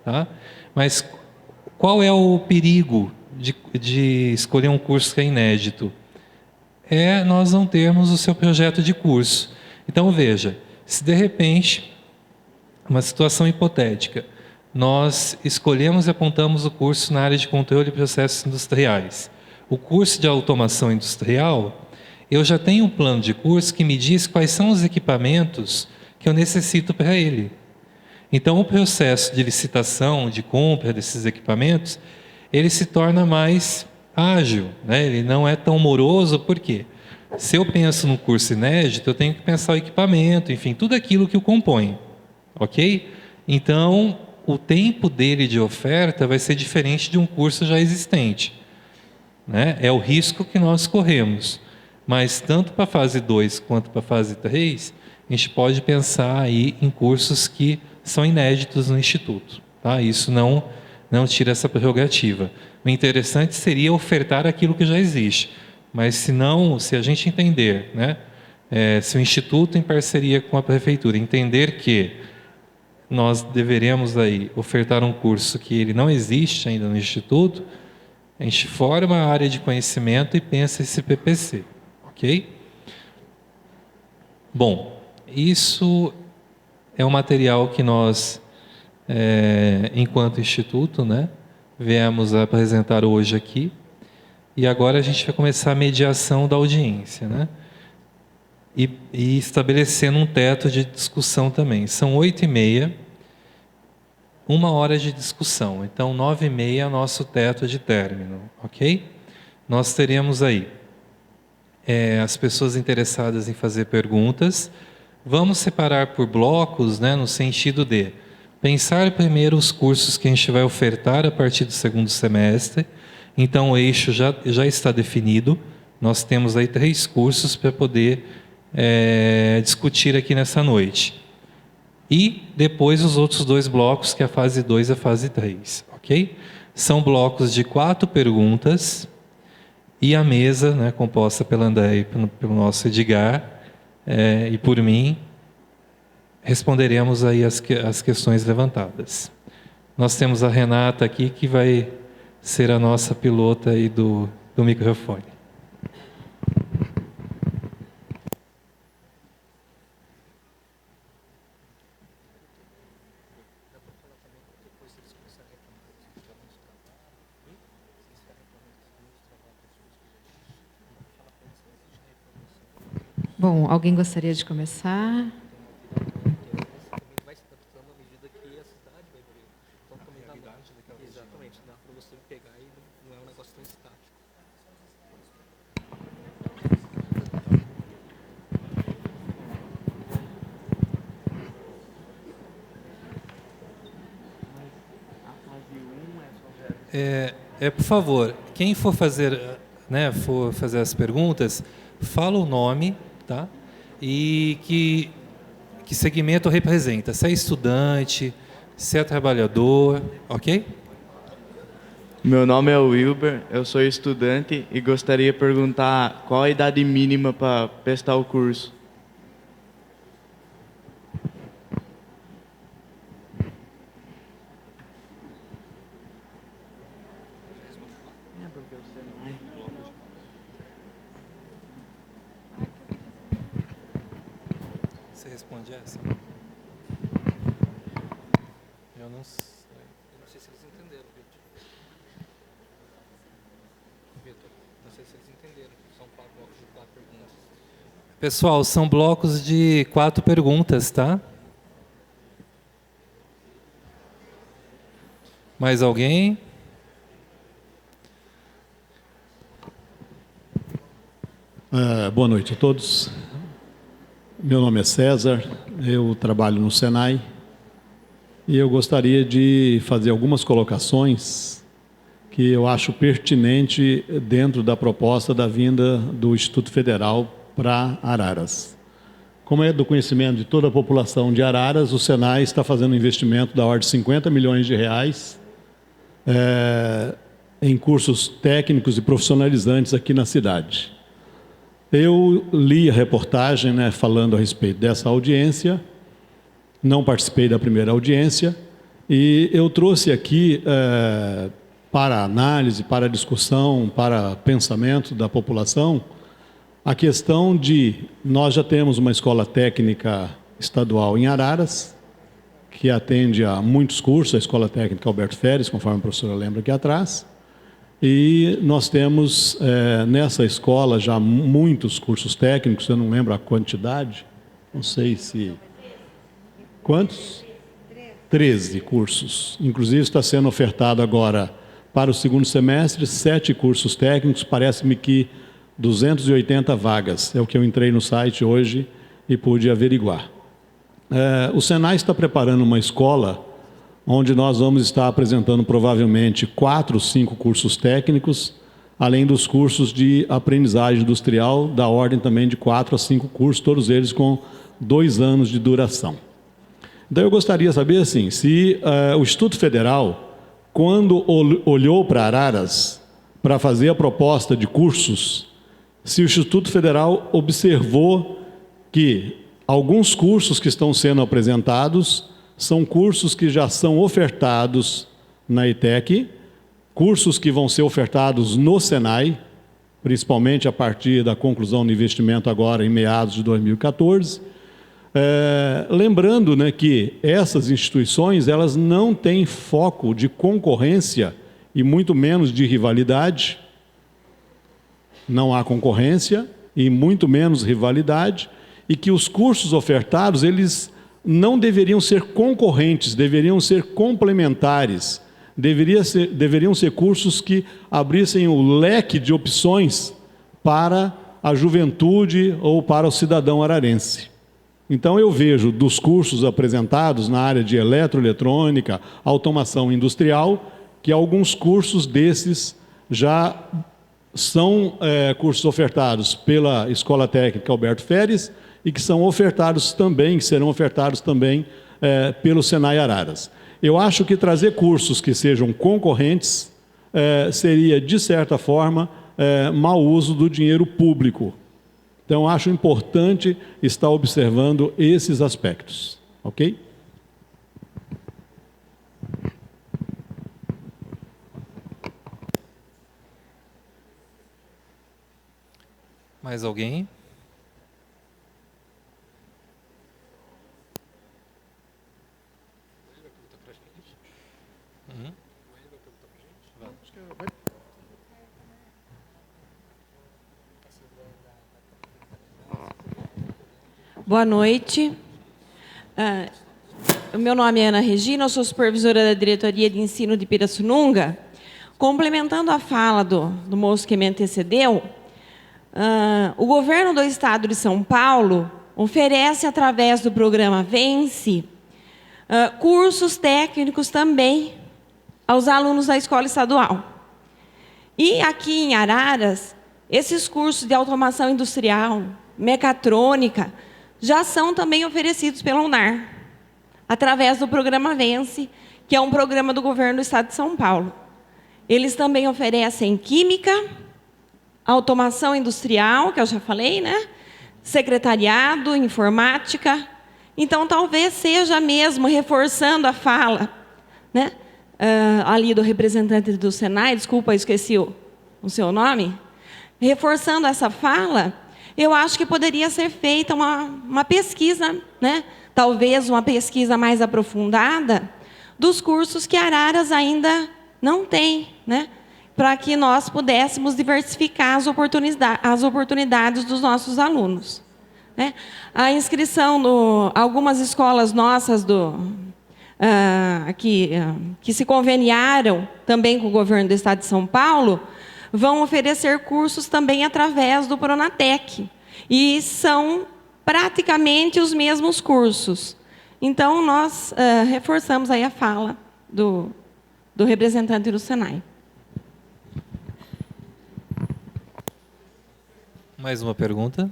tá? Mas qual é o perigo de escolher um curso que é inédito? É nós não termos o seu projeto de curso. Então, veja, se de repente, uma situação hipotética, nós escolhemos e apontamos o curso na área de controle de processos industriais. O curso de automação industrial, eu já tenho um plano de curso que me diz quais são os equipamentos que eu necessito para ele. Então, o processo de licitação, de compra desses equipamentos, ele se torna mais ágil, né? Ele não é tão moroso, por quê? Se eu penso num curso inédito, eu tenho que pensar o equipamento, enfim, tudo aquilo que o compõe, ok? Então, o tempo dele de oferta vai ser diferente de um curso já existente, né? É o risco que nós corremos, mas tanto para a fase 2 quanto para a fase 3, a gente pode pensar aí em cursos que são inéditos no Instituto, tá? Isso não tira essa prerrogativa. O interessante seria ofertar aquilo que já existe, mas se a gente entender, né, se o Instituto, em parceria com a Prefeitura, entender que nós deveremos aí ofertar um curso que ele não existe ainda no Instituto, a gente forma a área de conhecimento e pensa esse PPC, ok? Bom, isso é um material que nós, enquanto Instituto, né, viemos a apresentar hoje aqui. E agora a gente vai começar a mediação da audiência, né? E estabelecendo um teto de discussão também. São 8h30, 1 hora de discussão. Então, 9h30 é o nosso teto de término, ok? Nós teremos aí as pessoas interessadas em fazer perguntas. Vamos separar por blocos, né, no sentido de pensar primeiro os cursos que a gente vai ofertar a partir do segundo semestre. Então, o eixo já está definido. Nós temos aí 3 cursos para poder discutir aqui nessa noite. E depois os outros 2 blocos, que é a fase 2 e a fase 3. Ok? São blocos de 4 perguntas e a mesa, né, composta pelo André e pelo nosso Edgar, e por mim, responderemos aí as questões levantadas. Nós temos a Renata aqui, que vai ser a nossa pilota aí do microfone. Bom, alguém gostaria de começar? Por favor, quem for fazer, né, as perguntas, fala o nome, tá? E que segmento representa, se é estudante, se é trabalhador, ok? Meu nome é Wilber, eu sou estudante e gostaria de perguntar qual a idade mínima para prestar o curso. Você responde essa? Eu não sei se eles entenderam, Vitor. Não sei se eles entenderam. São 4 blocos de 4 perguntas. Pessoal, são blocos de 4 perguntas, tá? Mais alguém? Boa noite a todos. Meu nome é César, eu trabalho no Senai e eu gostaria de fazer algumas colocações que eu acho pertinente dentro da proposta da vinda do Instituto Federal para Araras. Como é do conhecimento de toda a população de Araras, o Senai está fazendo um investimento da ordem de 50 milhões de reais em cursos técnicos e profissionalizantes aqui na cidade. Eu li a reportagem, né, falando a respeito dessa audiência, não participei da primeira audiência, e eu trouxe aqui para análise, para discussão, para pensamento da população, a questão de nós já temos uma escola técnica estadual em Araras, que atende a muitos cursos, a Escola Técnica Alberto Feres, conforme a professora lembra aqui atrás, e nós temos nessa escola já muitos cursos técnicos, eu não lembro a quantidade, não sei se... Quantos? 13 cursos. Inclusive está sendo ofertado agora para o segundo semestre 7 cursos técnicos, parece-me que 280 vagas, é o que eu entrei no site hoje e pude averiguar. O Senai está preparando uma escola onde nós vamos estar apresentando provavelmente 4 ou 5 cursos técnicos, além dos cursos de aprendizagem industrial, da ordem também de 4 a 5 cursos, todos eles com 2 anos de duração. Então eu gostaria de saber assim, se o Instituto Federal, quando olhou para Araras para fazer a proposta de cursos, se o Instituto Federal observou que alguns cursos que estão sendo apresentados são cursos que já são ofertados na ETEC, cursos que vão ser ofertados no Senai, principalmente a partir da conclusão do investimento agora em meados de 2014. Lembrando, né, que essas instituições elas não têm foco de concorrência e muito menos de rivalidade. Não há concorrência e muito menos rivalidade, e que os cursos ofertados eles não deveriam ser concorrentes, deveriam ser complementares, deveriam ser cursos que abrissem o leque de opções para a juventude ou para o cidadão ararense. Então eu vejo dos cursos apresentados na área de eletroeletrônica, automação industrial, que alguns cursos desses já são cursos ofertados pela Escola Técnica Alberto Feres e que são ofertados também, que serão ofertados também pelo Senai Araras. Eu acho que trazer cursos que sejam concorrentes seria, de certa forma, mau uso do dinheiro público. Então, acho importante estar observando esses aspectos. Ok? Mais alguém? Boa noite. O meu nome é Ana Regina, eu sou supervisora da Diretoria de Ensino de Pirassununga. Complementando a fala do moço que me antecedeu, o governo do Estado de São Paulo oferece, através do programa Vence, cursos técnicos também aos alunos da escola estadual. E aqui em Araras, esses cursos de automação industrial, mecatrônica, já são também oferecidos pela UNAR, através do programa Vence, que é um programa do governo do Estado de São Paulo. Eles também oferecem química, automação industrial, que eu já falei, né? Secretariado, informática. Então, talvez seja mesmo, reforçando a fala, né? Ali do representante do Senai, desculpa, eu esqueci o seu nome. Reforçando essa fala, eu acho que poderia ser feita uma pesquisa, né? Talvez uma pesquisa mais aprofundada dos cursos que Araras ainda não tem, né? Para que nós pudéssemos diversificar as oportunidades dos nossos alunos, né? A inscrição algumas escolas nossas que se conveniaram também com o governo do Estado de São Paulo vão oferecer cursos também através do Pronatec. E são praticamente os mesmos cursos. Então, nós reforçamos aí a fala do representante do Senai. Mais uma pergunta?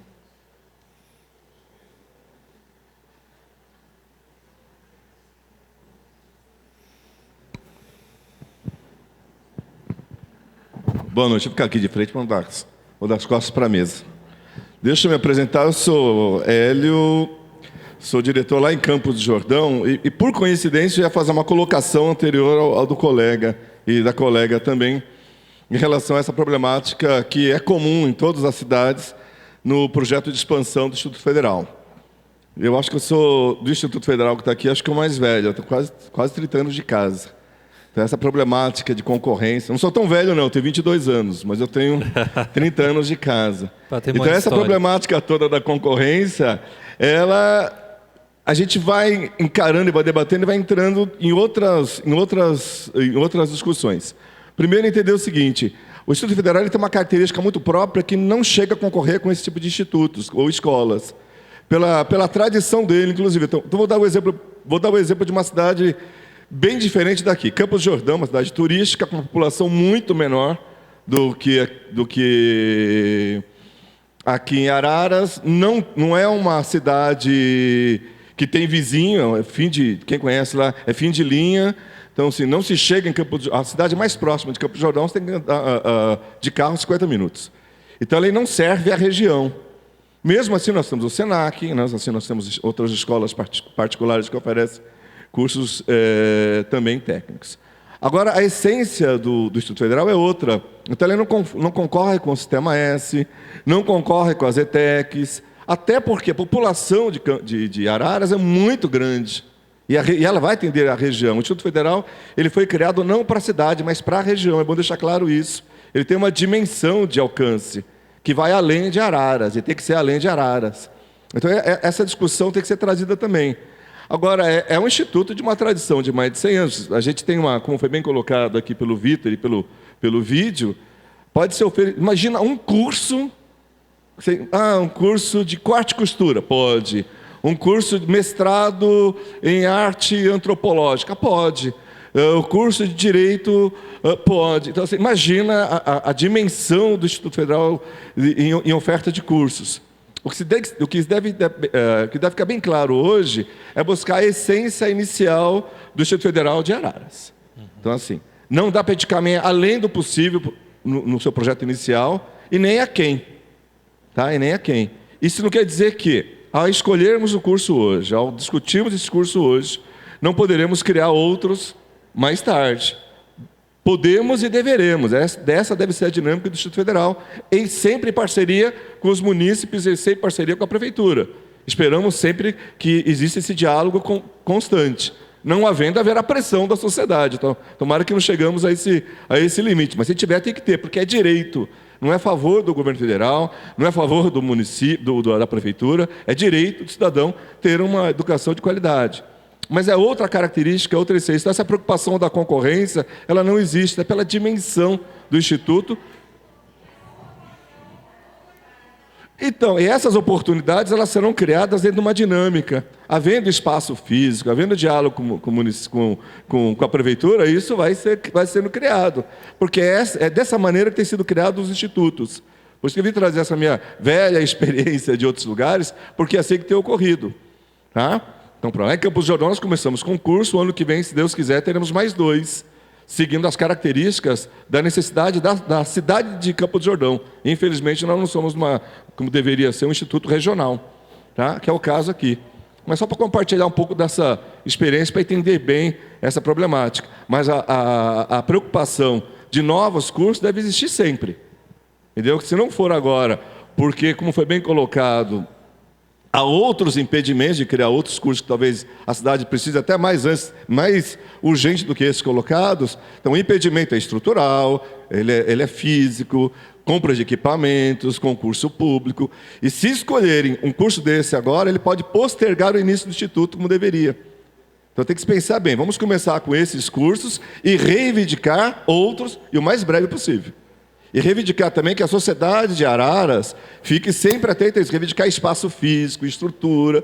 Boa noite, vou ficar aqui de frente, vou dar as costas para a mesa. Deixa eu me apresentar, eu sou Hélio, sou diretor lá em Campos do Jordão e por coincidência, eu ia fazer uma colocação anterior ao do colega e da colega também, em relação a essa problemática que é comum em todas as cidades no projeto de expansão do Instituto Federal. Eu acho que eu sou, do Instituto Federal que está aqui, acho que o mais velho, eu tenho quase 30 anos de casa. Então, essa problemática de concorrência, não sou tão velho não, eu tenho 22 anos, mas eu tenho 30 anos de casa. Então, essa problemática toda da concorrência, a gente vai encarando e vai debatendo e vai entrando em outras discussões. Primeiro, entender o seguinte: o Instituto Federal ele tem uma característica muito própria que não chega a concorrer com esse tipo de institutos ou escolas, pela tradição dele, inclusive. Então vou dar o exemplo de uma cidade bem diferente daqui. Campos do Jordão, uma cidade turística com uma população muito menor do que aqui em Araras. Não é uma cidade que tem vizinho, quem conhece lá, é fim de linha. Então, assim, não se chega em a cidade mais próxima de Campos do Jordão, você tem que andar de carro 50 minutos. Então, ela não serve à região. Mesmo assim, nós temos o SENAC, nós temos outras escolas particulares que oferecem cursos também técnicos. Agora, a essência do Instituto Federal é outra. Então, ele não concorre com o Sistema S, não concorre com as ETECs, até porque a população de Araras é muito grande. E ela vai atender a região. O Instituto Federal ele foi criado não para a cidade, mas para a região. É bom deixar claro isso. Ele tem uma dimensão de alcance que vai além de Araras, e tem que ser além de Araras. Então, essa discussão tem que ser trazida também. Agora, é um instituto de uma tradição de mais de 100 anos. A gente tem como foi bem colocado aqui pelo Vitor e pelo vídeo, pode ser oferecido. Imagina um curso de corte e costura, pode. Um curso de mestrado em arte antropológica, pode. O curso de direito, pode. Então, assim, imagina a dimensão do Instituto Federal em oferta de cursos. O que deve ficar bem claro hoje é buscar a essência inicial do Instituto Federal de Araras. Então, assim, não dá para caminhar além do possível no seu projeto inicial e nem a quem. Tá? E nem a quem. Isso não quer dizer que, ao escolhermos o curso hoje, ao discutirmos esse curso hoje, não poderemos criar outros mais tarde. Podemos e deveremos. Essa deve ser a dinâmica do Instituto Federal, sempre em parceria com os munícipes e sempre em parceria com a Prefeitura. Esperamos sempre que exista esse diálogo constante. Não havendo, haverá pressão da sociedade. Então, tomara que não chegamos a esse limite. Mas se tiver, tem que ter, porque é direito. Não é a favor do governo federal, não é a favor do município, da prefeitura, é direito do cidadão ter uma educação de qualidade. Mas é outra característica, outra essência. Então, essa preocupação da concorrência, ela não existe, é pela dimensão do Instituto. Então, e essas oportunidades elas serão criadas dentro de uma dinâmica. Havendo espaço físico, havendo diálogo com a prefeitura, isso vai sendo criado. Porque é dessa maneira que tem sido criados os institutos. Por isso que eu vim trazer essa minha velha experiência de outros lugares, porque é assim que tem ocorrido. Tá? Então, em Campos do Jordão, nós começamos com o curso, o ano que vem, se Deus quiser, teremos mais 2, seguindo as características da necessidade da cidade de Campos do Jordão. Infelizmente, nós não somos como deveria ser, um instituto regional, tá? Que é o caso aqui. Mas só para compartilhar um pouco dessa experiência, para entender bem essa problemática. Mas a preocupação de novos cursos deve existir sempre. Entendeu? Se não for agora, porque, como foi bem colocado, há outros impedimentos de criar outros cursos que talvez a cidade precise até mais urgente do que esses colocados. Então, o impedimento é estrutural, ele é físico, compra de equipamentos, concurso público. E se escolherem um curso desse agora, ele pode postergar o início do Instituto como deveria. Então, tem que se pensar bem. Vamos começar com esses cursos e reivindicar outros e o mais breve possível. E reivindicar também que a sociedade de Araras fique sempre atenta a isso, reivindicar espaço físico, estrutura,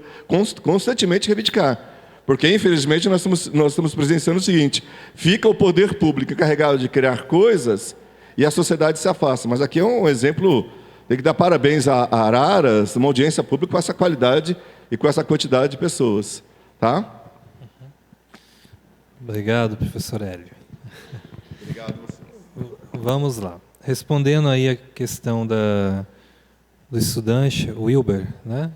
constantemente reivindicar. Porque, infelizmente, nós estamos presenciando o seguinte: fica o poder público encarregado de criar coisas e a sociedade se afasta. Mas aqui é um exemplo, tem que dar parabéns a Araras, uma audiência pública com essa qualidade e com essa quantidade de pessoas. Tá? Obrigado, professor Hélio. Obrigado. Vamos lá. Respondendo aí a questão do estudante, Wilber, né?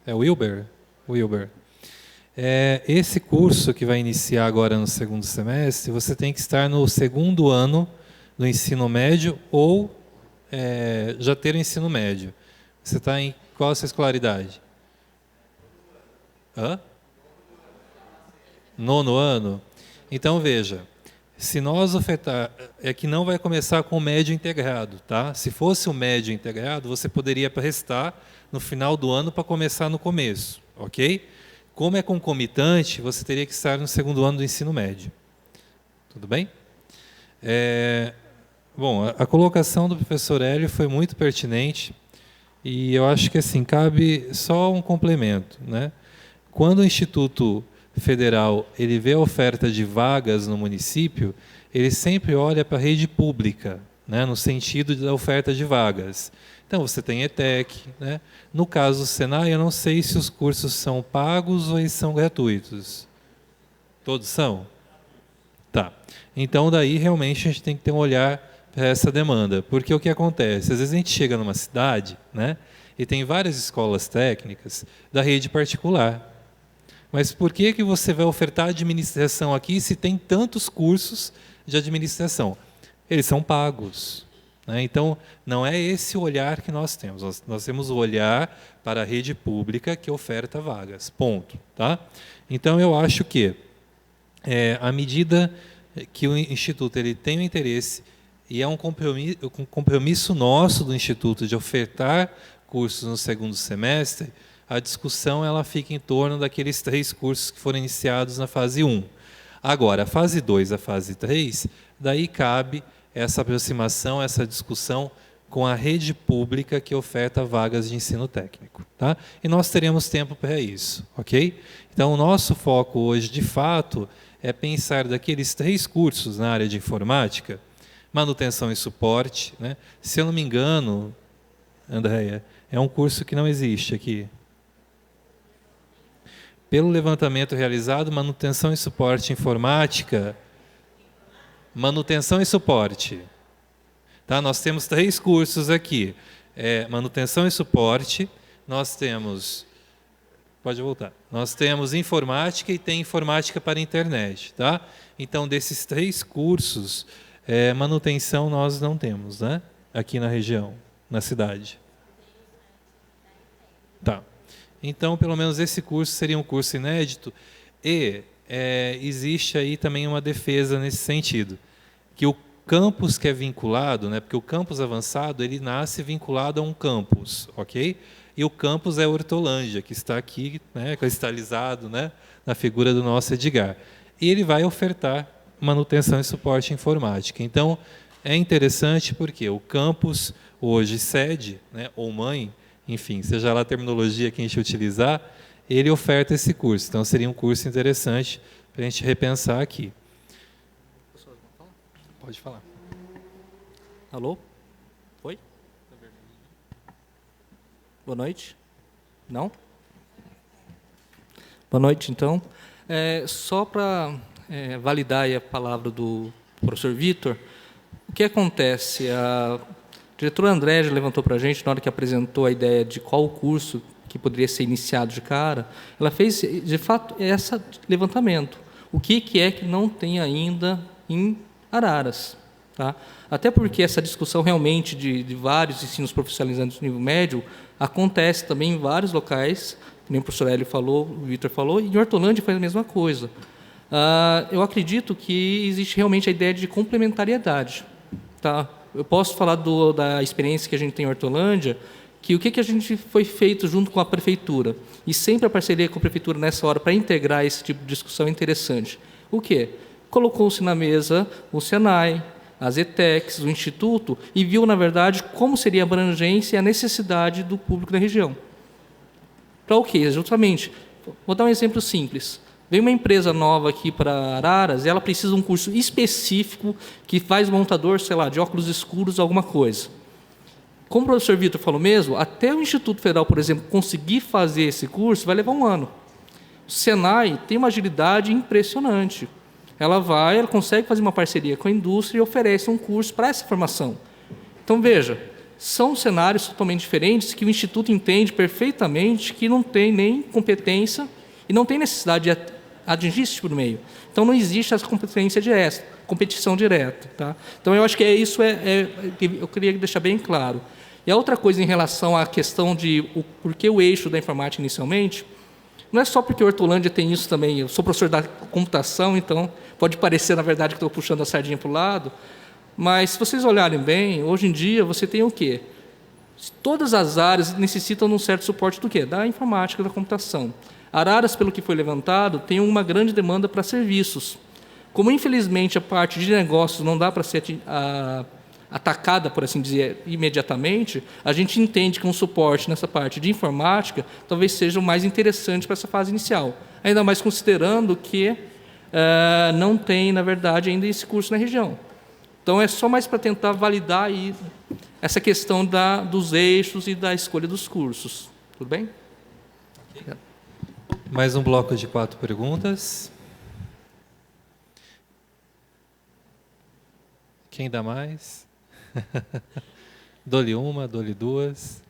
É Wilber? Wilber. Esse curso que vai iniciar agora no segundo semestre, você tem que estar no segundo ano do ensino médio ou já ter o ensino médio. Você está em qual a sua escolaridade? Nono ano? Então, veja, se nós ofertar, que não vai começar com o médio integrado, tá? Se fosse o médio integrado, você poderia prestar no final do ano para começar no começo, ok? Como é concomitante, você teria que estar no segundo ano do ensino médio. Tudo bem? Bom, a colocação do professor Hélio foi muito pertinente e eu acho que assim, cabe só um complemento, né? Quando o Instituto Federal ele vê a oferta de vagas no município, ele sempre olha para a rede pública, né? No sentido da oferta de vagas. Então, você tem ETEC, né? No caso do Senai, eu não sei se os cursos são pagos ou eles são gratuitos. Todos são? Tá. Então, daí, realmente, a gente tem que ter um olhar para essa demanda. Porque o que acontece? Às vezes a gente chega numa cidade, né? E tem várias escolas técnicas da rede particular. Mas por que você vai ofertar administração aqui se tem tantos cursos de administração? Eles são pagos. Então, não é esse o olhar que nós temos. Nós temos o olhar para a rede pública que oferta vagas. Ponto. Tá? Então, eu acho que, à medida que o Instituto ele tem o interesse, e é um compromisso nosso do Instituto de ofertar cursos no segundo semestre, a discussão ela fica em torno daqueles 3 cursos que foram iniciados na fase 1. Agora, a fase 2 e a fase 3, daí cabe essa aproximação, essa discussão com a rede pública que oferta vagas de ensino técnico. Tá? E nós teremos tempo para isso. Ok? Então, o nosso foco hoje, de fato, é pensar daqueles 3 cursos na área de informática, manutenção e suporte. Né? Se eu não me engano, Andréia, é um curso que não existe aqui. Pelo levantamento realizado, manutenção e suporte informática, manutenção e suporte. Tá? Nós temos 3 cursos aqui. Manutenção e suporte, nós temos... Pode voltar. Nós temos informática e tem informática para a internet. Tá? Então, desses 3 cursos, manutenção nós não temos, né? Aqui na região, na cidade. Tá. Então, pelo menos esse curso seria um curso inédito e existe aí também uma defesa nesse sentido, que o campus que é vinculado, né, porque o campus avançado ele nasce vinculado a um campus, ok? E o campus é Hortolândia, que está aqui, né, cristalizado, né, na figura do nosso Edgar. E ele vai ofertar manutenção e suporte informática. Então, é interessante porque o campus hoje sede, né, ou mãe, enfim, seja lá a terminologia que a gente utilizar, ele oferta esse curso. Então, seria um curso interessante para a gente repensar aqui. Pode falar. Alô? Oi? Boa noite. Não? Boa noite, então. Só para validar a palavra do professor Vitor, o que acontece? A diretora André já levantou para a gente, na hora que apresentou a ideia de qual o curso que poderia ser iniciado de cara, ela fez, de fato, esse levantamento. O que é que não tem ainda em Araras? Tá? Até porque essa discussão realmente de vários ensinos profissionalizantes no nível médio acontece também em vários locais, como o professor Hélio falou, o Vitor falou, e em Hortolândia faz a mesma coisa. Eu acredito que existe realmente a ideia de complementariedade. Tá? Eu posso falar da experiência que a gente tem em Hortolândia, que o que a gente foi feito junto com a prefeitura, e sempre a parceria com a prefeitura nessa hora para integrar esse tipo de discussão é interessante. O quê? Colocou-se na mesa o Senai, as ETECs, o Instituto, e viu, na verdade, como seria a abrangência e a necessidade do público da região. Para o quê? Justamente, vou dar um exemplo simples. Vem uma empresa nova aqui para Araras e ela precisa de um curso específico que faz montador, sei lá, de óculos escuros, alguma coisa. Como o professor Vitor falou mesmo, até o Instituto Federal, por exemplo, conseguir fazer esse curso, vai levar 1 ano. O Senai tem uma agilidade impressionante. Ela consegue fazer uma parceria com a indústria e oferece um curso para essa formação. Então, veja, são cenários totalmente diferentes que o Instituto entende perfeitamente que não tem nem competência E não tem necessidade de atingir esse tipo de meio. Então, não existe essa competição direta. Tá? Então, eu acho que eu queria deixar bem claro. E a outra coisa em relação à questão de por que o eixo da informática inicialmente, não é só porque a Hortolândia tem isso também. Eu sou professor da computação, então pode parecer, na verdade, que estou puxando a sardinha para o lado, mas se vocês olharem bem, hoje em dia você tem o quê? Todas as áreas necessitam de um certo suporte do quê? Da informática, da computação. Araras, pelo que foi levantado, tem uma grande demanda para serviços. Como, infelizmente, a parte de negócios não dá para ser atacada, por assim dizer, imediatamente, a gente entende que um suporte nessa parte de informática talvez seja o mais interessante para essa fase inicial. Ainda mais considerando que não tem, na verdade, ainda esse curso na região. Então, é só mais para tentar validar aí essa questão dos eixos e da escolha dos cursos. Tudo bem? Obrigado. Mais um bloco de 4 perguntas. Quem dá mais? Dou-lhe uma, dou-lhe duas.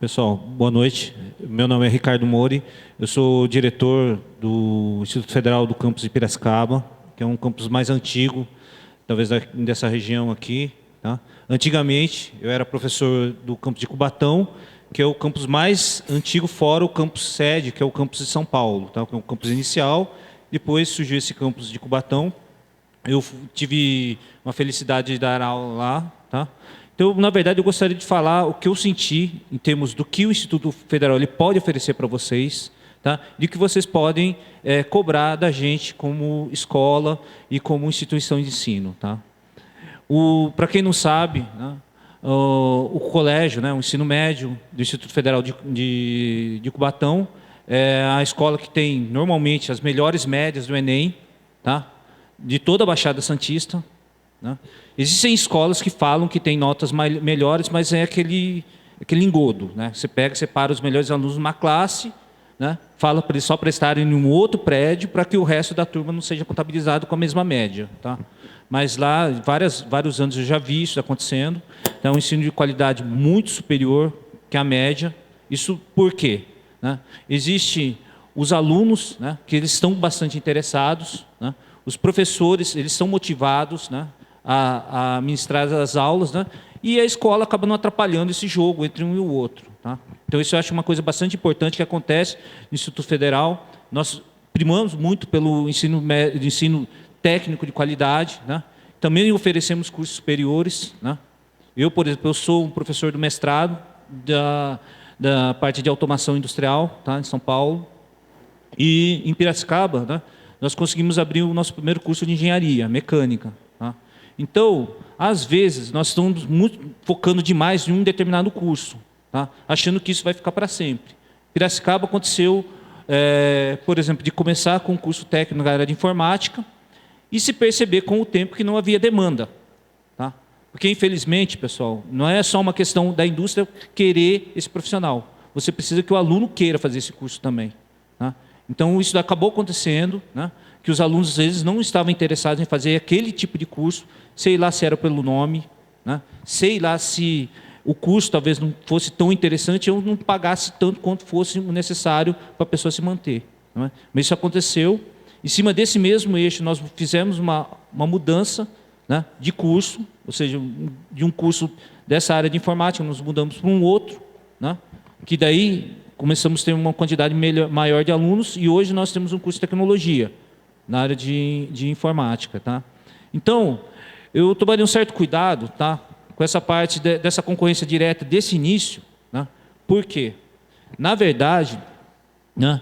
Pessoal, boa noite. Meu nome é Ricardo Mori, eu sou diretor do Instituto Federal do campus de Piracicaba, que é um campus mais antigo, talvez dessa região aqui. Tá? Antigamente, eu era professor do campus de Cubatão, que é o campus mais antigo fora o campus sede, que é o campus de São Paulo, tá? Que é o campus inicial. Depois surgiu esse campus de Cubatão. Eu tive uma felicidade de dar aula lá. Tá? Então, na verdade, eu gostaria de falar o que eu senti em termos do que o Instituto Federal ele pode oferecer para vocês, tá? E o que vocês podem cobrar da gente como escola e como instituição de ensino. Tá? Para quem não sabe, né, o colégio, né, o ensino médio do Instituto Federal de Cubatão é a escola que tem, normalmente, as melhores médias do Enem, tá? De toda a Baixada Santista. Né? Existem escolas que falam que tem notas melhores, mas é aquele engodo. Né? Você separa os melhores alunos numa classe, né? Fala para eles só prestarem em um outro prédio para que o resto da turma não seja contabilizado com a mesma média. Tá? Mas lá, vários anos eu já vi isso acontecendo. Então, é um ensino de qualidade muito superior que a média. Isso por quê? Né? Existem os alunos, né, que eles estão bastante interessados, né? Os professores eles são motivados, né, a ministrar as aulas, né? E a escola acaba não atrapalhando esse jogo entre um e o outro. Tá? Então, isso eu acho uma coisa bastante importante que acontece no Instituto Federal. Nós primamos muito pelo ensino técnico de qualidade. Né? Também oferecemos cursos superiores. Né? Eu, por exemplo, eu sou um professor do mestrado da parte de automação industrial, tá? Em São Paulo. E em Piracicaba, né, nós conseguimos abrir o nosso primeiro curso de engenharia mecânica. Tá? Então, às vezes, nós estamos focando demais em um determinado curso, tá? Achando que isso vai ficar para sempre. Piracicaba aconteceu, por exemplo, de começar com um curso técnico na área de informática e se perceber com o tempo que não havia demanda. Tá? Porque, infelizmente, pessoal, não é só uma questão da indústria querer esse profissional. Você precisa que o aluno queira fazer esse curso também. Tá? Então, isso acabou acontecendo, né, que os alunos, às vezes, não estavam interessados em fazer aquele tipo de curso, sei lá se era pelo nome, né, sei lá se o curso talvez não fosse tão interessante ou não pagasse tanto quanto fosse necessário para a pessoa se manter. Não é? Mas isso aconteceu. Em cima desse mesmo eixo, nós fizemos uma mudança, né, de curso, ou seja, de um curso dessa área de informática, nós mudamos para um outro, né, que daí começamos a ter uma quantidade maior de alunos e hoje nós temos um curso de tecnologia na área de informática. Tá? Então, eu tomaria um certo cuidado, tá, com essa parte dessa concorrência direta desse início. Né? Por quê? Na verdade, né,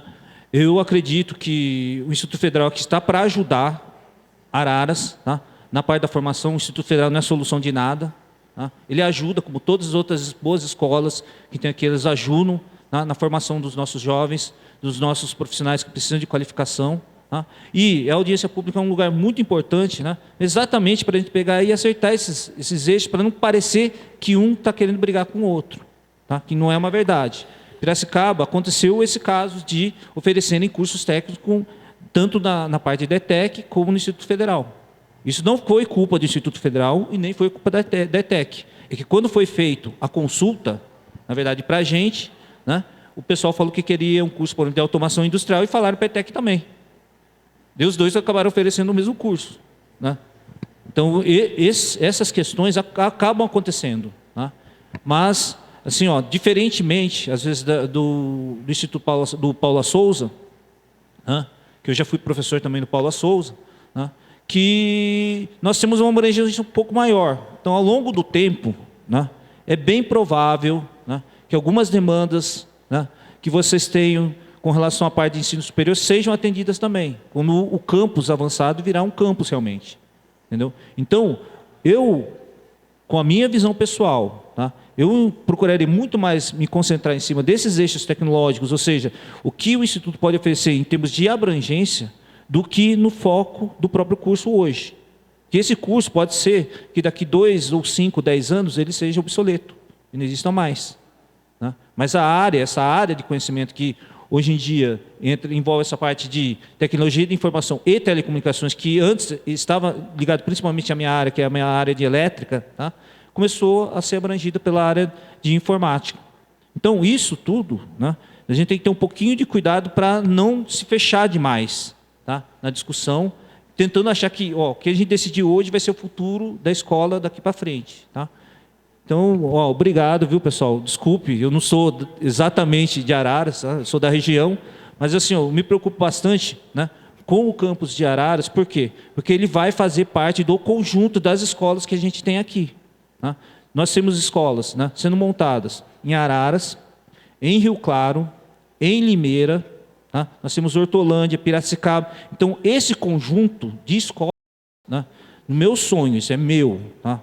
eu acredito que o Instituto Federal que está para ajudar Araras, tá, na parte da formação. O Instituto Federal não é solução de nada. Tá? Ele ajuda, como todas as outras boas escolas que tem aqui, eles ajudam na formação dos nossos jovens, dos nossos profissionais que precisam de qualificação. Tá? E a audiência pública é um lugar muito importante, né? Exatamente para a gente pegar e acertar esses eixos, para não parecer que um está querendo brigar com o outro, tá? Que não é uma verdade. Piracicaba aconteceu esse caso de oferecerem cursos técnicos tanto na parte da ETEC como no Instituto Federal. Isso não foi culpa do Instituto Federal e nem foi culpa da ETEC. É que quando foi feito a consulta, na verdade, para a gente, né, o pessoal falou que queria um curso, por exemplo, de automação industrial e falaram para a ETEC também. E os dois acabaram oferecendo o mesmo curso, né? Então, essas questões acabam acontecendo, né? Mas, assim, diferentemente, às vezes, do Instituto Paula Souza, né, que eu já fui professor também do Paula Souza, né, que nós temos uma abrangência um pouco maior. Então, ao longo do tempo, né, é bem provável, né, que algumas demandas, né, que vocês tenham com relação à parte de ensino superior sejam atendidas também, quando o campus avançado virar um campus realmente. Entendeu? Então, com a minha visão pessoal, tá, eu procurarei muito mais me concentrar em cima desses eixos tecnológicos, ou seja, o que o Instituto pode oferecer em termos de abrangência, do que no foco do próprio curso hoje. Que esse curso pode ser que daqui 2 ou 5, 10 anos ele seja obsoleto e não exista mais, né? Mas essa área de conhecimento que hoje em dia envolve essa parte de tecnologia de informação e telecomunicações, que antes estava ligado principalmente à minha área, que é a minha área de elétrica, tá, começou a ser abrangida pela área de informática. Então, isso tudo, né, a gente tem que ter um pouquinho de cuidado para não se fechar demais, tá, na discussão, tentando achar que o que a gente decidiu hoje vai ser o futuro da escola daqui para frente. Tá? Então, obrigado, viu, pessoal? Desculpe, eu não sou exatamente de Araras, tá? Eu sou da região, mas assim, eu me preocupo bastante, né, com o campus de Araras. Por quê? Porque ele vai fazer parte do conjunto das escolas que a gente tem aqui. Tá? Nós temos escolas, né, sendo montadas em Araras, em Rio Claro, em Limeira, tá? Nós temos Hortolândia, Piracicaba. Então, esse conjunto de escolas, né, no meu sonho, isso é meu, tá?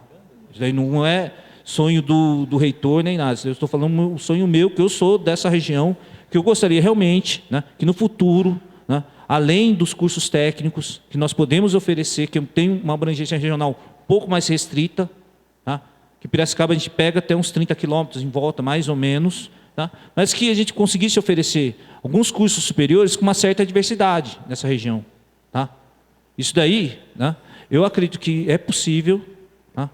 Isso aí não é sonho do reitor nem nada, eu estou falando um sonho meu, que eu sou dessa região, que eu gostaria realmente, né, que no futuro, né, além dos cursos técnicos que nós podemos oferecer, que tem uma abrangência regional um pouco mais restrita, tá, que Piracicaba a gente pega até uns 30 quilômetros em volta, mais ou menos, tá, mas que a gente conseguisse oferecer alguns cursos superiores com uma certa diversidade nessa região. Tá? Isso daí, né, eu acredito que é possível.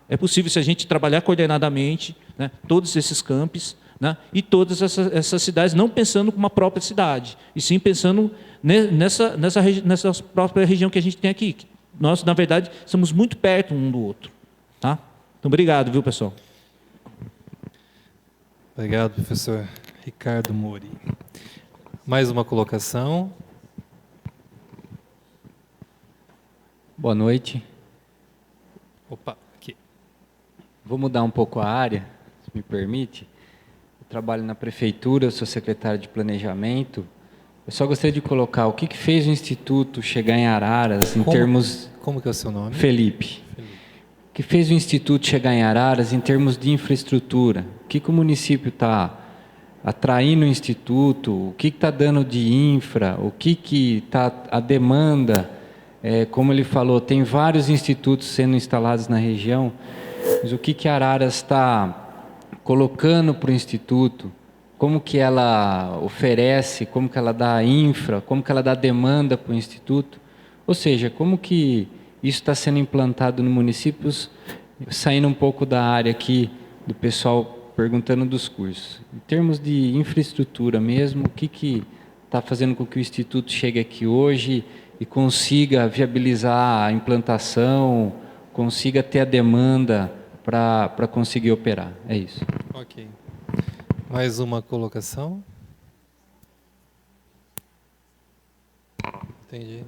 É possível se a gente trabalhar coordenadamente, né, todos esses campos, né, e todas essas cidades, não pensando como uma própria cidade, e sim pensando nessa própria região que a gente tem aqui. Nós, na verdade, estamos muito perto um do outro. Tá? Então, obrigado, viu, pessoal? Obrigado, professor Ricardo Mori. Mais uma colocação. Boa noite. Opa. Vou mudar um pouco a área, se me permite. Eu trabalho na prefeitura, eu sou secretário de planejamento. Eu só gostaria de colocar o que fez o Instituto chegar em Araras em termos... Como que é o seu nome? Felipe. O que fez o Instituto chegar em Araras em termos de infraestrutura? O que o município está atraindo o Instituto? O que está dando de infra? O que está a demanda? Como ele falou, tem vários institutos sendo instalados na região. Mas o que a Araras está colocando para o Instituto? Como que ela oferece? Como que ela dá infra? Como que ela dá demanda para o Instituto? Ou seja, como que isso está sendo implantado no município, saindo um pouco da área aqui do pessoal perguntando dos cursos. Em termos de infraestrutura mesmo, o que está fazendo com que o Instituto chegue aqui hoje e consiga viabilizar a implantação, consiga ter a demanda para conseguir operar. É isso. Ok. Mais uma colocação? Entendi.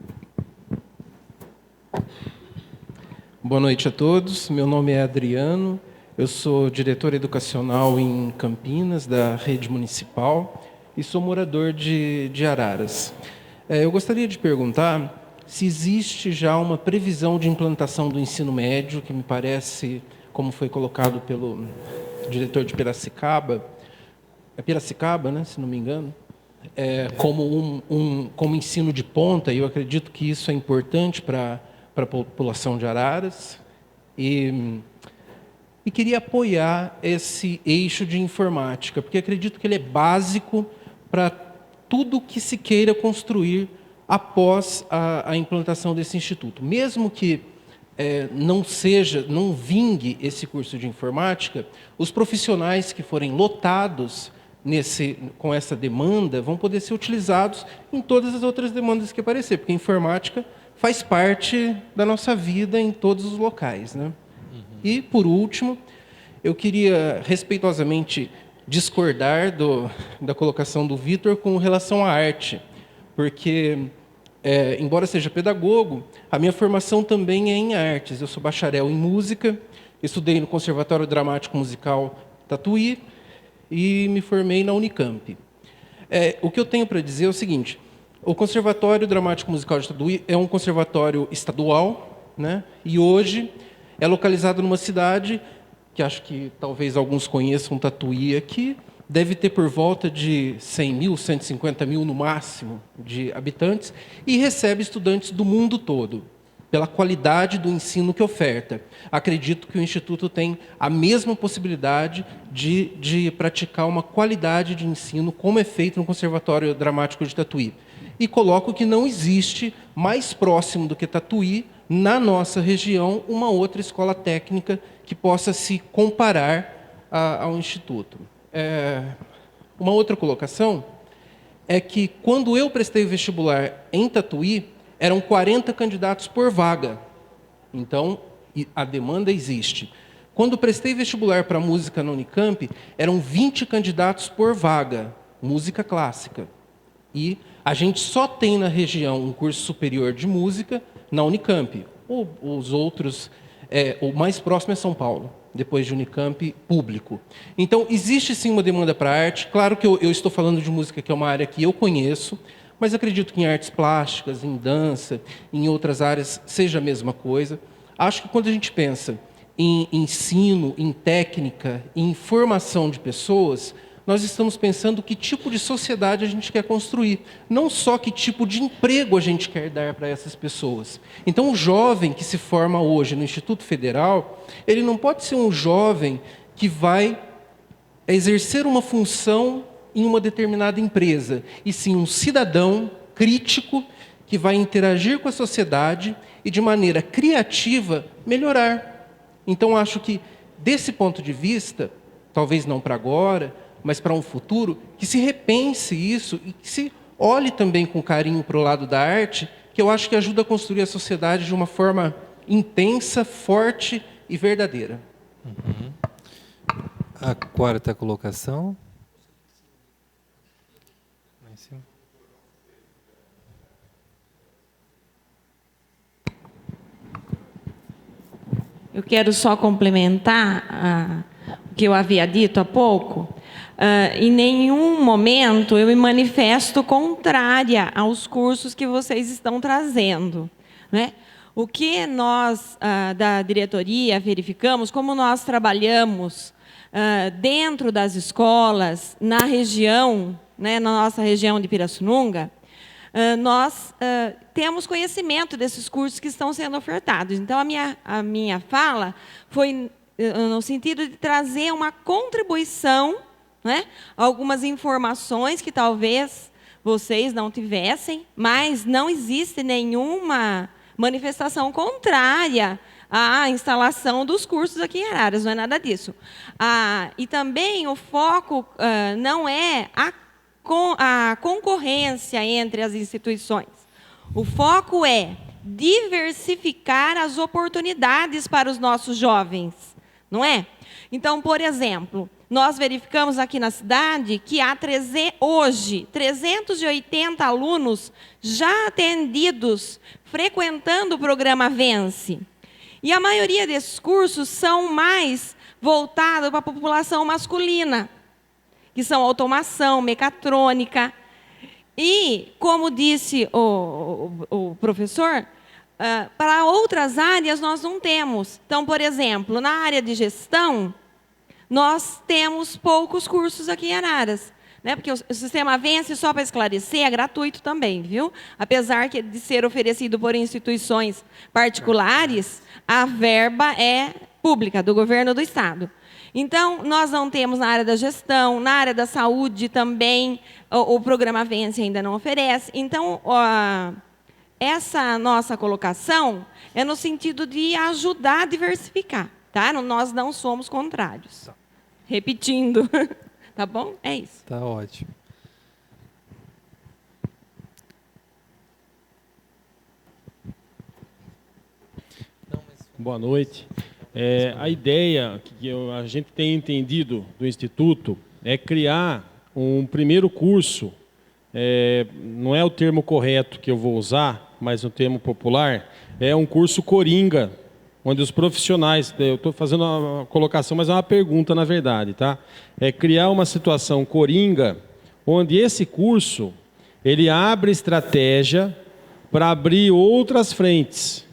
Boa noite a todos. Meu nome é Adriano. Eu sou diretor educacional em Campinas, da rede municipal, e sou morador de Araras. Eu gostaria de perguntar se existe já uma previsão de implantação do ensino médio, que me parece, como foi colocado pelo diretor de Piracicaba, é Piracicaba, né, se não me engano, como ensino de ponta, e eu acredito que isso é importante para a população de Araras. E e queria apoiar esse eixo de informática, porque acredito que ele é básico para tudo que se queira construir após a implantação desse instituto. Mesmo que não vingue esse curso de informática, os profissionais que forem lotados com essa demanda vão poder ser utilizados em todas as outras demandas que aparecer, porque a informática faz parte da nossa vida em todos os locais, né? E, por último, eu queria respeitosamente discordar da colocação do Vitor com relação à arte, porque, embora seja pedagogo, a minha formação também é em artes. Eu sou bacharel em música, estudei no Conservatório Dramático Musical Tatuí e me formei na Unicamp. O que eu tenho para dizer é o seguinte: o Conservatório Dramático Musical de Tatuí é um conservatório estadual, né? E hoje é localizado numa cidade que acho que talvez alguns conheçam, Tatuí aqui, deve ter por volta de 100 mil, 150 mil no máximo de habitantes, e recebe estudantes do mundo todo, pela qualidade do ensino que oferta. Acredito que o Instituto tem a mesma possibilidade de praticar uma qualidade de ensino, como é feito no Conservatório Dramático de Tatuí. E coloco que não existe mais próximo do que Tatuí, na nossa região, uma outra escola técnica que possa se comparar ao Instituto. Uma outra colocação é que, quando eu prestei o vestibular em Tatuí, eram 40 candidatos por vaga. Então, a demanda existe. Quando prestei vestibular para música na Unicamp, eram 20 candidatos por vaga, música clássica. E a gente só tem na região um curso superior de música na Unicamp. Os outros, o mais próximo é São Paulo, depois de Unicamp, público. Então, existe sim uma demanda para arte. Claro que eu estou falando de música, que é uma área que eu conheço, mas acredito que em artes plásticas, em dança, em outras áreas, seja a mesma coisa. Acho que quando a gente pensa em ensino, em técnica, em formação de pessoas, nós estamos pensando que tipo de sociedade a gente quer construir, não só que tipo de emprego a gente quer dar para essas pessoas. Então, o jovem que se forma hoje no Instituto Federal, ele não pode ser um jovem que vai exercer uma função em uma determinada empresa, e sim um cidadão crítico que vai interagir com a sociedade e, de maneira criativa, melhorar. Então, acho que, desse ponto de vista, talvez não para agora, mas para um futuro, que se repense isso e que se olhe também com carinho para o lado da arte, que eu acho que ajuda a construir a sociedade de uma forma intensa, forte e verdadeira. A quarta colocação. Eu quero só complementar o que eu havia dito há pouco. Em nenhum momento eu me manifesto contrária aos cursos que vocês estão trazendo, né? O que nós, da diretoria, verificamos, como nós trabalhamos dentro das escolas, na região, né, na nossa região de Pirassununga, nós temos conhecimento desses cursos que estão sendo ofertados. Então, a minha fala foi no sentido de trazer uma contribuição, né, algumas informações que talvez vocês não tivessem, mas não existe nenhuma manifestação contrária à instalação dos cursos aqui em Araras, não é nada disso. E também o foco não é a concorrência entre as instituições. O foco é diversificar as oportunidades para os nossos jovens, não é? Então, por exemplo, nós verificamos aqui na cidade que há hoje 380 alunos já atendidos, frequentando o programa Vence. E a maioria desses cursos são mais voltados para a população masculina, que são automação, mecatrônica. E, como disse o professor, para outras áreas nós não temos. Então, por exemplo, na área de gestão, nós temos poucos cursos aqui em Araras, né? Porque o sistema Vence, só para esclarecer, é gratuito também, viu? Apesar de ser oferecido por instituições particulares, a verba é pública, do governo do Estado. Então, nós não temos na área da gestão, na área da saúde também, o programa Vence ainda não oferece. Então, essa nossa colocação é no sentido de ajudar a diversificar, tá? Nós não somos contrários. Repetindo, tá bom? É isso. Tá ótimo. Boa noite. A ideia que a gente tem entendido do Instituto é criar um primeiro curso, não é o termo correto que eu vou usar, mas um termo popular, é um curso coringa, onde os profissionais, eu estou fazendo uma colocação, mas é uma pergunta na verdade, tá? É criar uma situação coringa, onde esse curso, ele abre estratégia para abrir outras frentes,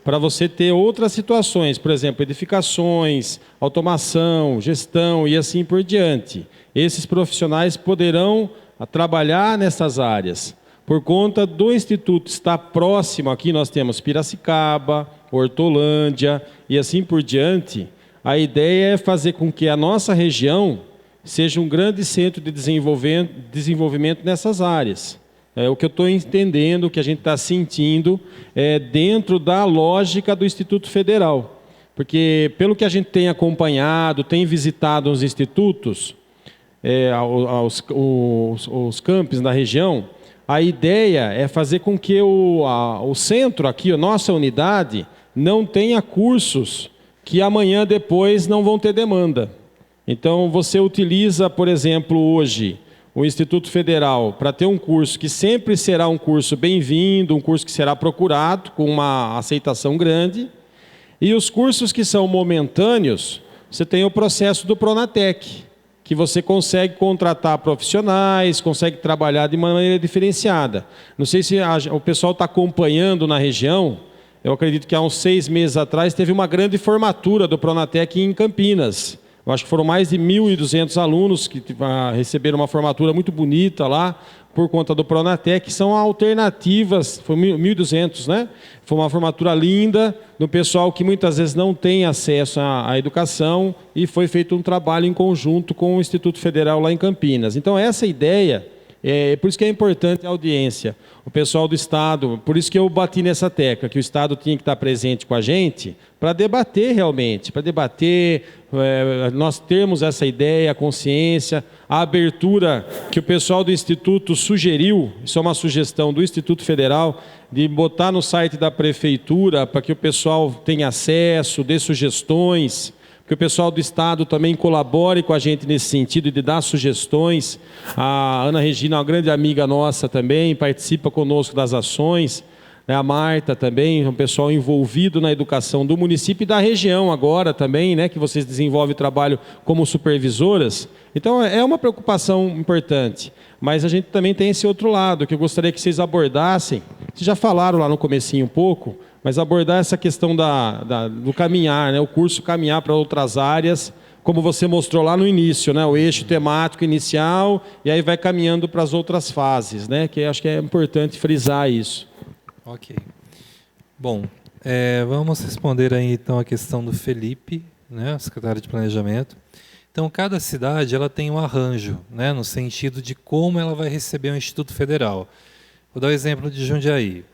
para você ter outras situações, por exemplo, edificações, automação, gestão e assim por diante. Esses profissionais poderão trabalhar nessas áreas. Por conta do Instituto estar próximo, aqui nós temos Piracicaba, Hortolândia e assim por diante, a ideia é fazer com que a nossa região seja um grande centro de desenvolvimento nessas áreas. O que eu estou entendendo, o que a gente está sentindo, dentro da lógica do Instituto Federal. Porque, pelo que a gente tem acompanhado, tem visitado os institutos, os campos na região, a ideia é fazer com que o centro aqui, a nossa unidade, não tenha cursos que amanhã depois não vão ter demanda. Então, você utiliza, por exemplo, hoje, o Instituto Federal para ter um curso que sempre será um curso bem-vindo, um curso que será procurado, com uma aceitação grande. E os cursos que são momentâneos, você tem o processo do Pronatec, que você consegue contratar profissionais, consegue trabalhar de maneira diferenciada. Não sei se o pessoal está acompanhando na região, eu acredito que há uns 6 meses atrás teve uma grande formatura do Pronatec em Campinas. Eu acho que foram mais de 1.200 alunos que receberam uma formatura muito bonita lá, por conta do Pronatec, que são alternativas, foi 1.200, né? Foi uma formatura linda, do pessoal que muitas vezes não tem acesso à educação, e foi feito um trabalho em conjunto com o Instituto Federal lá em Campinas. Então, essa ideia, por isso que é importante a audiência. O pessoal do Estado, por isso que eu bati nessa tecla, que o Estado tinha que estar presente com a gente, para debater realmente, nós termos essa ideia, a consciência, a abertura que o pessoal do Instituto sugeriu, isso é uma sugestão do Instituto Federal, de botar no site da Prefeitura para que o pessoal tenha acesso, dê sugestões, que o pessoal do Estado também colabore com a gente nesse sentido de dar sugestões. A Ana Regina, uma grande amiga nossa também, participa conosco das ações. A Marta também, um pessoal envolvido na educação do município e da região agora também, né, que vocês desenvolvem trabalho como supervisoras. Então, é uma preocupação importante. Mas a gente também tem esse outro lado, que eu gostaria que vocês abordassem. Vocês já falaram lá no comecinho um pouco, mas abordar essa questão do caminhar, né, o curso caminhar para outras áreas, como você mostrou lá no início, né, o eixo temático inicial, e aí vai caminhando para as outras fases, né, que eu acho que é importante frisar isso. Ok. Bom, vamos responder aí então a questão do Felipe, né, secretário de Planejamento. Então, cada cidade ela tem um arranjo, né, no sentido de como ela vai receber o Instituto Federal. Vou dar o exemplo de Jundiaí.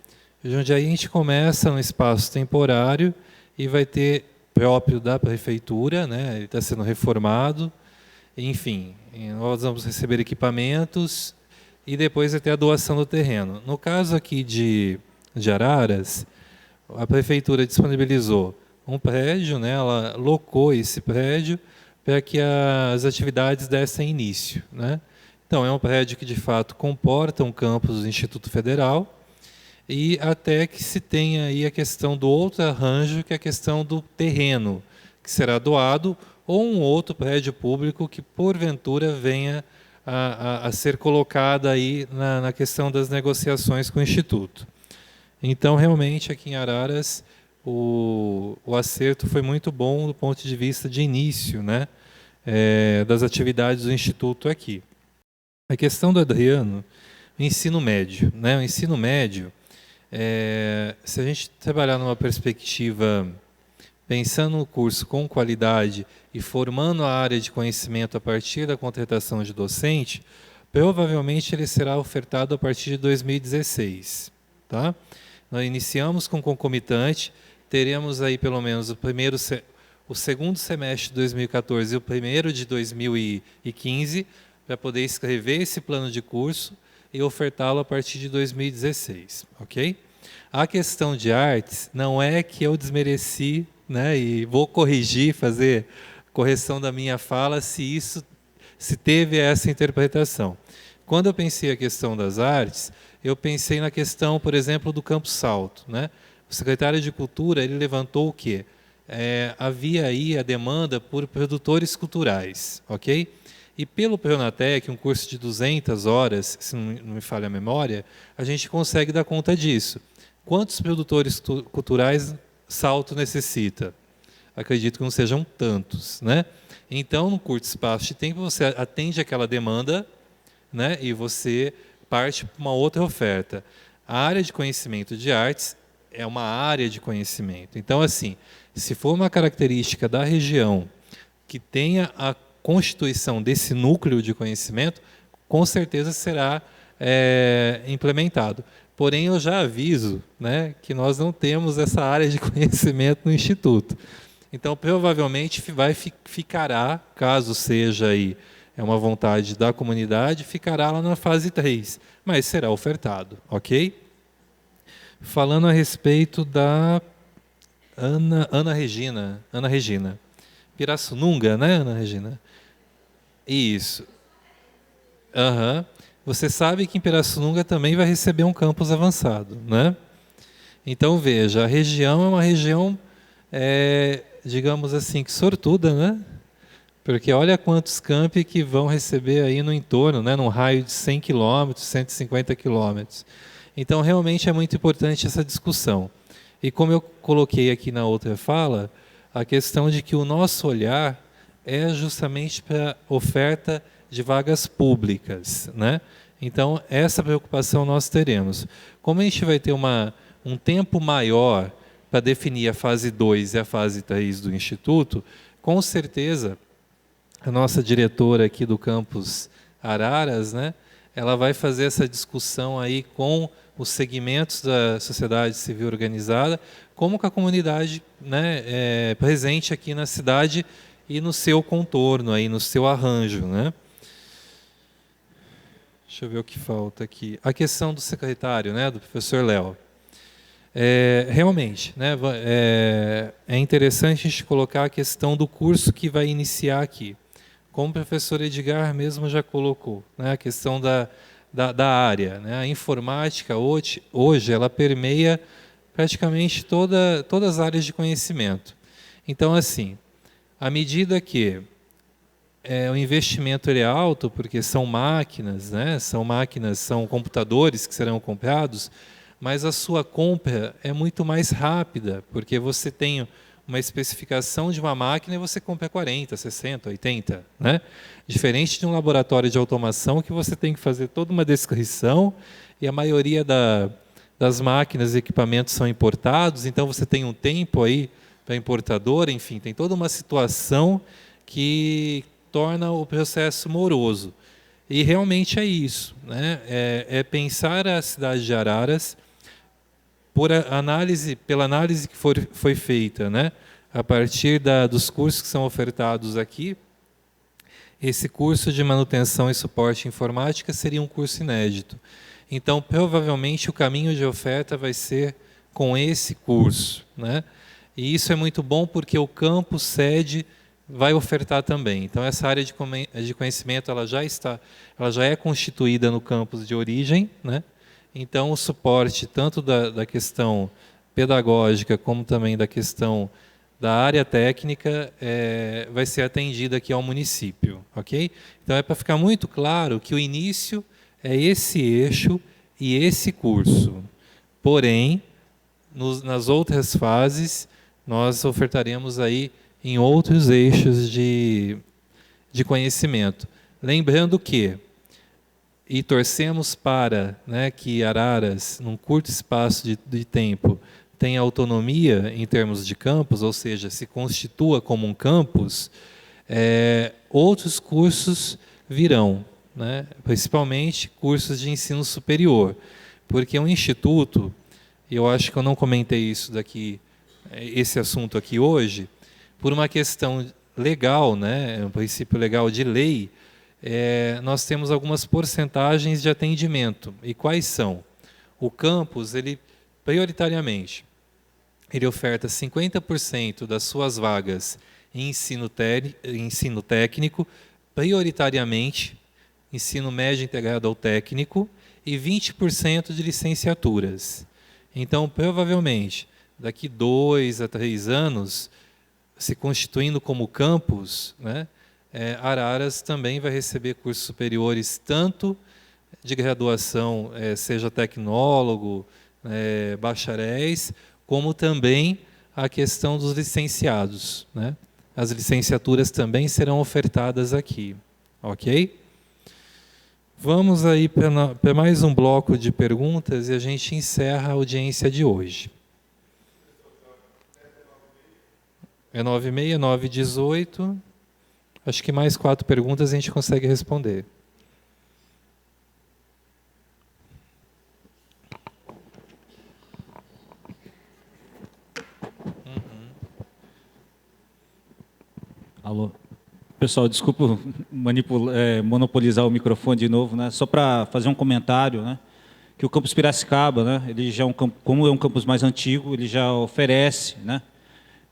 Em Jundiaí a gente começa no espaço temporário e vai ter próprio da prefeitura, né, ele está sendo reformado, enfim, nós vamos receber equipamentos e depois vai ter a doação do terreno. No caso aqui de Araras, a prefeitura disponibilizou um prédio, né, ela locou esse prédio para que as atividades dessem início, né? Então, é um prédio que, de fato, comporta um campus do Instituto Federal e até que se tenha aí a questão do outro arranjo, que é a questão do terreno, que será doado, ou um outro prédio público que, porventura, venha a ser colocada aí na questão das negociações com o Instituto. Então, realmente, aqui em Araras, o acerto foi muito bom do ponto de vista de início, né, das atividades do Instituto aqui. A questão do Adriano, o ensino médio. Né, o ensino médio, se a gente trabalhar numa perspectiva pensando no curso com qualidade e formando a área de conhecimento a partir da contratação de docente, provavelmente ele será ofertado a partir de 2016. Tá? Nós iniciamos com concomitante, teremos aí pelo menos o segundo semestre de 2014 e o primeiro de 2015 para poder escrever esse plano de curso e ofertá-lo a partir de 2016, ok? A questão de artes não é que eu desmereci, né, e vou corrigir, fazer correção da minha fala se teve essa interpretação. Quando eu pensei a questão das artes, eu pensei na questão, por exemplo, do Campo Salto, né? O secretário de Cultura ele levantou o quê? Havia aí a demanda por produtores culturais, ok? E pelo Pronatec, um curso de 200 horas, se não me falha a memória, a gente consegue dar conta disso. Quantos produtores culturais Salto necessita? Acredito que não sejam tantos, né? Então, num curto espaço de tempo, você atende aquela demanda, né? E você parte para uma outra oferta. A área de conhecimento de artes é uma área de conhecimento. Então, assim, se for uma característica da região que tenha a constituição desse núcleo de conhecimento, com certeza será implementado. Porém, eu já aviso, né, que nós não temos essa área de conhecimento no Instituto. Então, provavelmente, ficará, caso seja aí uma vontade da comunidade, ficará lá na fase 3, mas será ofertado, ok? Falando a respeito da Ana Regina. Pirassununga, né, Ana Regina? Isso. Uhum. Você sabe que em Pirassununga também vai receber um campus avançado, né? Então, veja, a região é uma região, digamos assim, que sortuda, né? Porque olha quantos campi que vão receber aí no entorno, né? Num raio de 100 km, 150 km. Então, realmente é muito importante essa discussão. E como eu coloquei aqui na outra fala, a questão de que o nosso olhar é justamente para oferta de vagas públicas, né? Então, essa preocupação nós teremos. Como a gente vai ter um tempo maior para definir a fase 2 e a fase 3 do Instituto, com certeza, a nossa diretora aqui do campus Araras, né, ela vai fazer essa discussão aí com os segmentos da sociedade civil organizada, como com a comunidade, né, presente aqui na cidade e no seu contorno, aí, no seu arranjo, né? Deixa eu ver o que falta aqui. A questão do secretário, né, do professor Léo. Realmente, né, é interessante a gente colocar a questão do curso que vai iniciar aqui. Como o professor Edgar mesmo já colocou, né, a questão da área. Né? A informática, hoje, ela permeia praticamente todas as áreas de conhecimento. Então, assim, à medida que o investimento é alto, porque são máquinas, né? São computadores que serão comprados, mas a sua compra é muito mais rápida, porque você tem uma especificação de uma máquina e você compra 40, 60, 80. Né? Diferente de um laboratório de automação que você tem que fazer toda uma descrição e a maioria das máquinas e equipamentos são importados, então você tem um tempo aí para a importadora, enfim, tem toda uma situação que torna o processo moroso. E realmente é isso. Né? É pensar a cidade de Araras pela análise que foi feita, né? A partir dos cursos que são ofertados aqui, esse curso de manutenção e suporte informática seria um curso inédito. Então, provavelmente, o caminho de oferta vai ser com esse curso. Né? E isso é muito bom porque o campus sede vai ofertar também. Então, essa área de conhecimento ela já é constituída no campus de origem, né? Então, o suporte tanto da questão pedagógica como também da questão da área técnica vai ser atendido aqui ao município, ok? Então, é para ficar muito claro que o início é esse eixo e esse curso. Porém, nas outras fases, nós ofertaremos aí em outros eixos de conhecimento. Lembrando que torcemos para, né, que Araras, num curto espaço de tempo, tenha autonomia em termos de campus, ou seja, se constitua como um campus, outros cursos virão, né? Principalmente cursos de ensino superior, porque um instituto, eu acho que eu não comentei isso daqui, esse assunto aqui hoje, por uma questão legal, né? Um princípio legal de lei, nós temos algumas porcentagens de atendimento. E quais são? O campus, ele prioritariamente, ele oferta 50% das suas vagas em ensino técnico, prioritariamente ensino médio integrado ao técnico, e 20% de licenciaturas. Então, provavelmente, daqui 2 a 3 anos, se constituindo como campus, né, Araras também vai receber cursos superiores, tanto de graduação, seja tecnólogo, bacharéis, como também a questão dos licenciados, né? As licenciaturas também serão ofertadas aqui, ok? Vamos aí para mais um bloco de perguntas e a gente encerra a audiência de hoje. É 9h30, 9h18. Acho que mais 4 perguntas a gente consegue responder. Alô. Pessoal, desculpa monopolizar o microfone de novo, né? Só para fazer um comentário, né? Que o campus Piracicaba, né? Ele já como é um campus mais antigo, ele já oferece, né,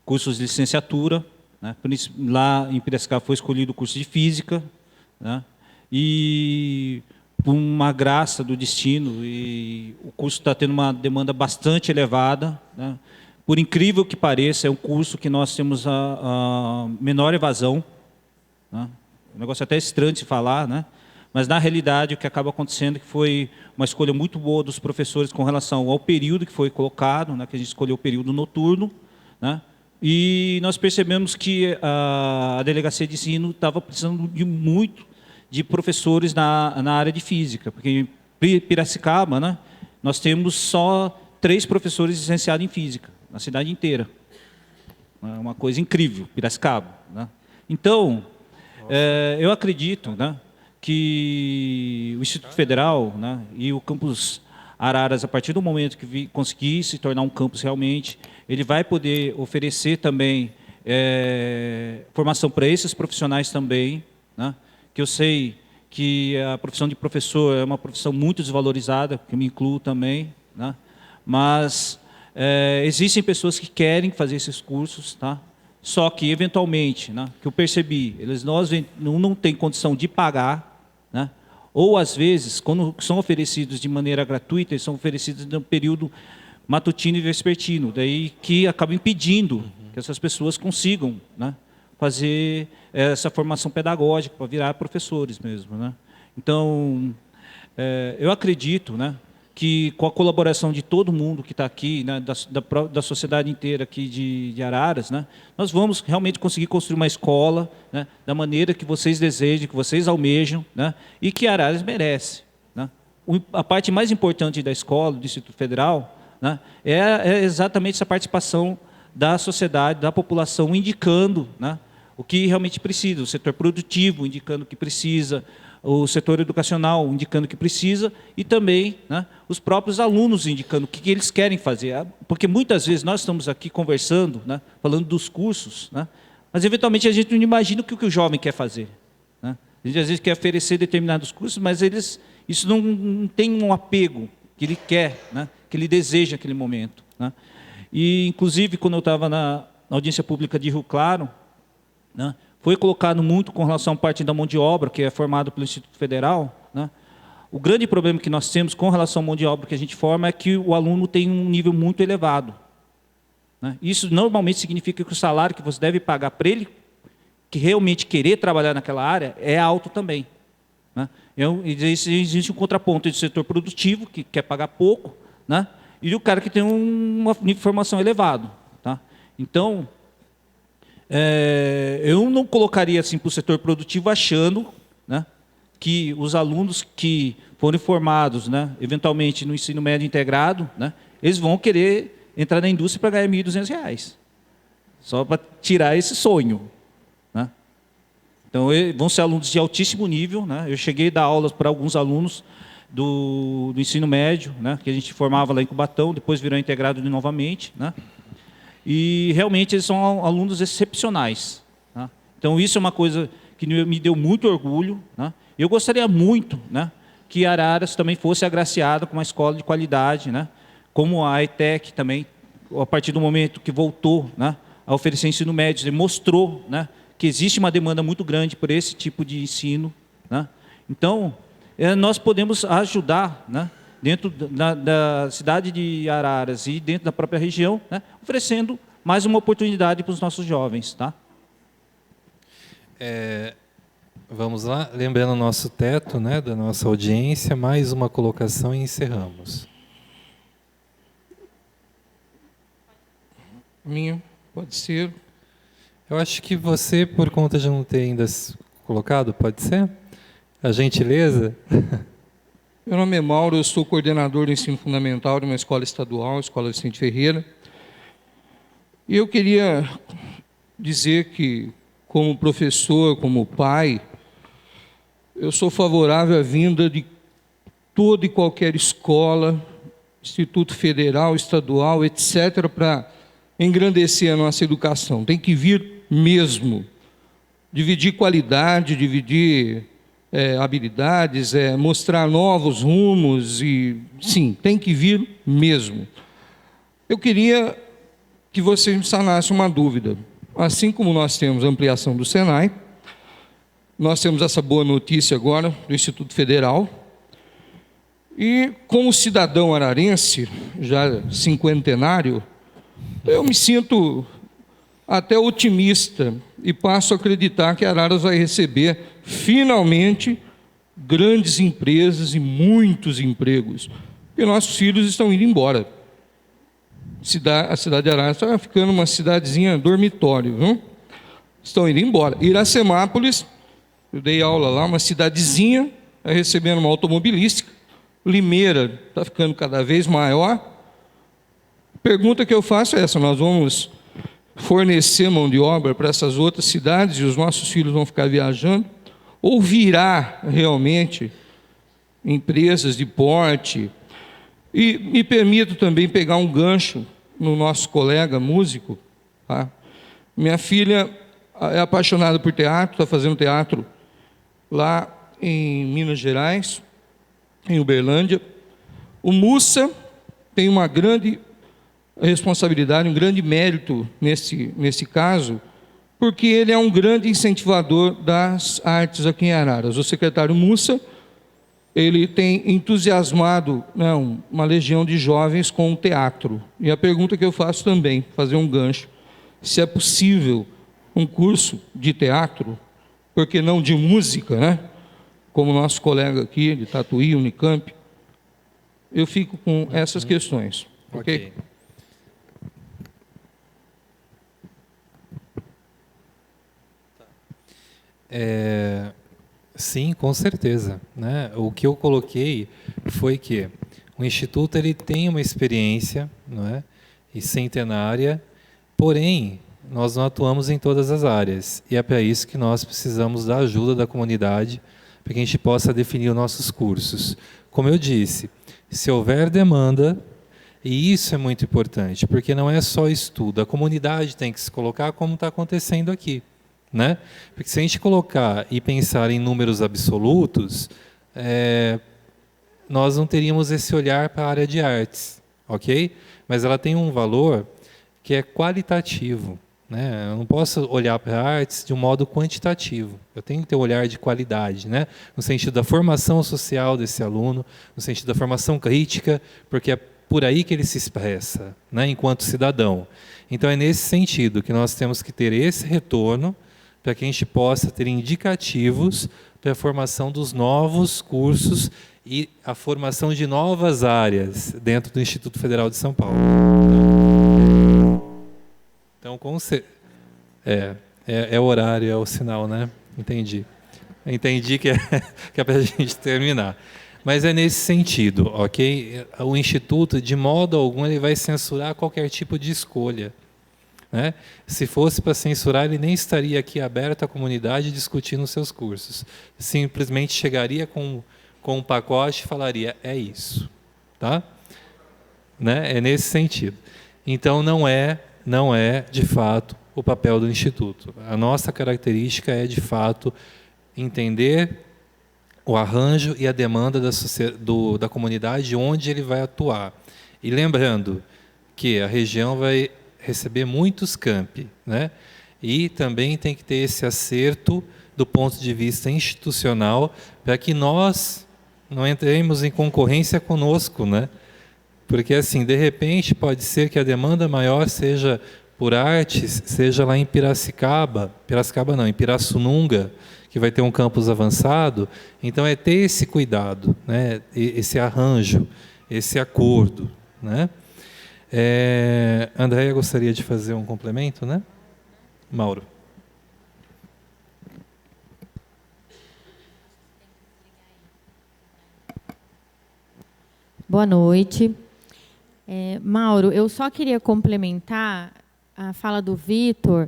cursos de licenciatura, né? Lá em Piracicaba foi escolhido o curso de física, né? E por uma graça do destino, e o curso está tendo uma demanda bastante elevada, né? Por incrível que pareça, é um curso que nós temos a menor evasão, né? Um negócio até estranho de se falar, né? Mas, na realidade, o que acaba acontecendo é que foi uma escolha muito boa dos professores com relação ao período que foi colocado, né? Que a gente escolheu o período noturno, né? E nós percebemos que a delegacia de ensino estava precisando muito de professores na área de física, porque em Piracicaba, né, nós temos só 3 professores licenciados em física, na cidade inteira. É uma coisa incrível, Piracicaba, né? Então, eu acredito, né, que o Instituto Federal, né, e o campus Araras, a partir do momento que conseguir se tornar um campus realmente, ele vai poder oferecer também formação para esses profissionais também, né, que eu sei que a profissão de professor é uma profissão muito desvalorizada, que eu me incluo também, né, mas existem pessoas que querem fazer esses cursos, tá? Só que, eventualmente, né, que eu percebi, eles não têm condição de pagar, né? Ou, às vezes, quando são oferecidos de maneira gratuita, eles são oferecidos no período matutino e vespertino, daí que acaba impedindo que essas pessoas consigam, né, fazer essa formação pedagógica para virar professores mesmo, né? Então, eu acredito, né, que com a colaboração de todo mundo que está aqui, né, da sociedade inteira aqui de Araras, né, nós vamos realmente conseguir construir uma escola, né, da maneira que vocês desejam, que vocês almejam, né, e que Araras merece, né. A parte mais importante da escola, do Instituto Federal, né, é exatamente essa participação da sociedade, da população, indicando, né, o que realmente precisa, o setor produtivo indicando o que precisa, o setor educacional indicando o que precisa e também, né, os próprios alunos indicando o que eles querem fazer. Porque muitas vezes nós estamos aqui conversando, né, falando dos cursos, né, mas eventualmente a gente não imagina o que o jovem quer fazer, né? A gente às vezes quer oferecer determinados cursos, mas isso não tem um apego que ele quer, né, que ele deseja naquele momento, né? E, inclusive, quando eu estava na audiência pública de Rio Claro, né, foi colocado muito com relação à parte da mão de obra, que é formada pelo Instituto Federal, né? O grande problema que nós temos com relação à mão de obra que a gente forma é que o aluno tem um nível muito elevado, né? Isso normalmente significa que o salário que você deve pagar para ele, que realmente querer trabalhar naquela área, é alto também, né? Existe um contraponto entre o setor produtivo, que quer pagar pouco, né, e o cara que tem uma nível de formação elevado, tá? Então, eu não colocaria assim para o setor produtivo achando, né, que os alunos que forem formados, né, eventualmente no ensino médio integrado, né, eles vão querer entrar na indústria para ganhar R$ 1.200. Só para tirar esse sonho, né? Então, vão ser alunos de altíssimo nível, né? Eu cheguei a dar aulas para alguns alunos do ensino médio, né? Que a gente formava lá em Cubatão, depois virou integrado novamente, né? E realmente eles são alunos excepcionais, né? Então, isso é uma coisa que me deu muito orgulho, né? Eu gostaria muito, né, que Araras também fosse agraciada com uma escola de qualidade, né? Como a ETEC também, a partir do momento que voltou, né, a oferecer ensino médio, ele mostrou, né, que existe uma demanda muito grande por esse tipo de ensino, né? Então, nós podemos ajudar, né, dentro da cidade de Araras e dentro da própria região, né, oferecendo mais uma oportunidade para os nossos jovens, tá? Vamos lá, lembrando o nosso teto, né, da nossa audiência, mais uma colocação e encerramos. Minha, pode ser. Eu acho que você, por conta de não ter ainda colocado, pode ser? A gentileza? Meu nome é Mauro, eu sou coordenador do ensino fundamental de uma escola estadual, a Escola Vicente Ferreira. E eu queria dizer que, como professor, como pai, eu sou favorável à vinda de toda e qualquer escola, Instituto Federal, estadual, etc., para engrandecer a nossa educação. Tem que vir mesmo. Dividir qualidade, dividir habilidades, mostrar novos rumos e, sim, tem que vir mesmo. Eu queria que você me sanasse uma dúvida. Assim como nós temos a ampliação do Senai, nós temos essa boa notícia agora do Instituto Federal, e como cidadão ararense, já cinquentenário, eu me sinto até otimista e passo a acreditar que Araras vai receber, finalmente, grandes empresas e muitos empregos, porque nossos filhos estão indo embora. A cidade de Araras está ficando uma cidadezinha dormitório, viu? Estão indo embora. Iracemápolis, eu dei aula lá, uma cidadezinha, está recebendo uma automobilística. Limeira está ficando cada vez maior. A pergunta que eu faço é essa: nós vamos fornecer mão de obra para essas outras cidades e os nossos filhos vão ficar viajando? Ou virá realmente empresas de porte? E me permito também pegar um gancho no nosso colega músico, tá? Minha filha é apaixonada por teatro, está fazendo teatro lá em Minas Gerais, em Uberlândia. O Mussa tem uma grande responsabilidade, um grande mérito nesse caso, porque ele é um grande incentivador das artes aqui em Araras. O secretário Mussa, ele tem entusiasmado, né, uma legião de jovens com o teatro. E a pergunta que eu faço também, fazer um gancho, se é possível um curso de teatro, por que não de música, né? Como nosso colega aqui, de Tatuí, Unicamp. Eu fico com essas questões. Ok? Sim, com certeza, né? O que eu coloquei foi que o Instituto ele tem uma experiência, não é? E centenária, porém, nós não atuamos em todas as áreas. E é para isso que nós precisamos da ajuda da comunidade, para que a gente possa definir os nossos cursos. Como eu disse, se houver demanda, e isso é muito importante, porque não é só estudo, a comunidade tem que se colocar como está acontecendo aqui, né? Porque se a gente colocar e pensar em números absolutos, nós não teríamos esse olhar para a área de artes, ok? Mas ela tem um valor que é qualitativo, né? Eu não posso olhar para a artes de um modo quantitativo. Eu tenho que ter um olhar de qualidade, né? No sentido da formação social desse aluno, no sentido da formação crítica, porque é por aí que ele se expressa, né, enquanto cidadão. Então, é nesse sentido que nós temos que ter esse retorno para que a gente possa ter indicativos para a formação dos novos cursos e a formação de novas áreas dentro do Instituto Federal de São Paulo. Então, é horário, é o sinal, né? Entendi. Entendi que é para a gente terminar. Mas é nesse sentido, ok? O Instituto, de modo algum, ele vai censurar qualquer tipo de escolha, né? Se fosse para censurar, ele nem estaria aqui aberto à comunidade discutindo os seus cursos. Simplesmente chegaria com um pacote e falaria, é isso. Tá? Né? É nesse sentido. Então, não é, de fato, o papel do Instituto. A nossa característica é, de fato, entender o arranjo e a demanda da comunidade onde ele vai atuar. E lembrando que a região vai receber muitos campi, né? E também tem que ter esse acerto do ponto de vista institucional para que nós não entremos em concorrência conosco, né? Porque, assim, de repente, pode ser que a demanda maior seja por artes, seja lá em Piracicaba não, em Pirassununga, que vai ter um campus avançado. Então, é ter esse cuidado, né? Esse arranjo, esse acordo, né? Andréia gostaria de fazer um complemento, né? Mauro. Boa noite. Mauro, eu só queria complementar a fala do Vitor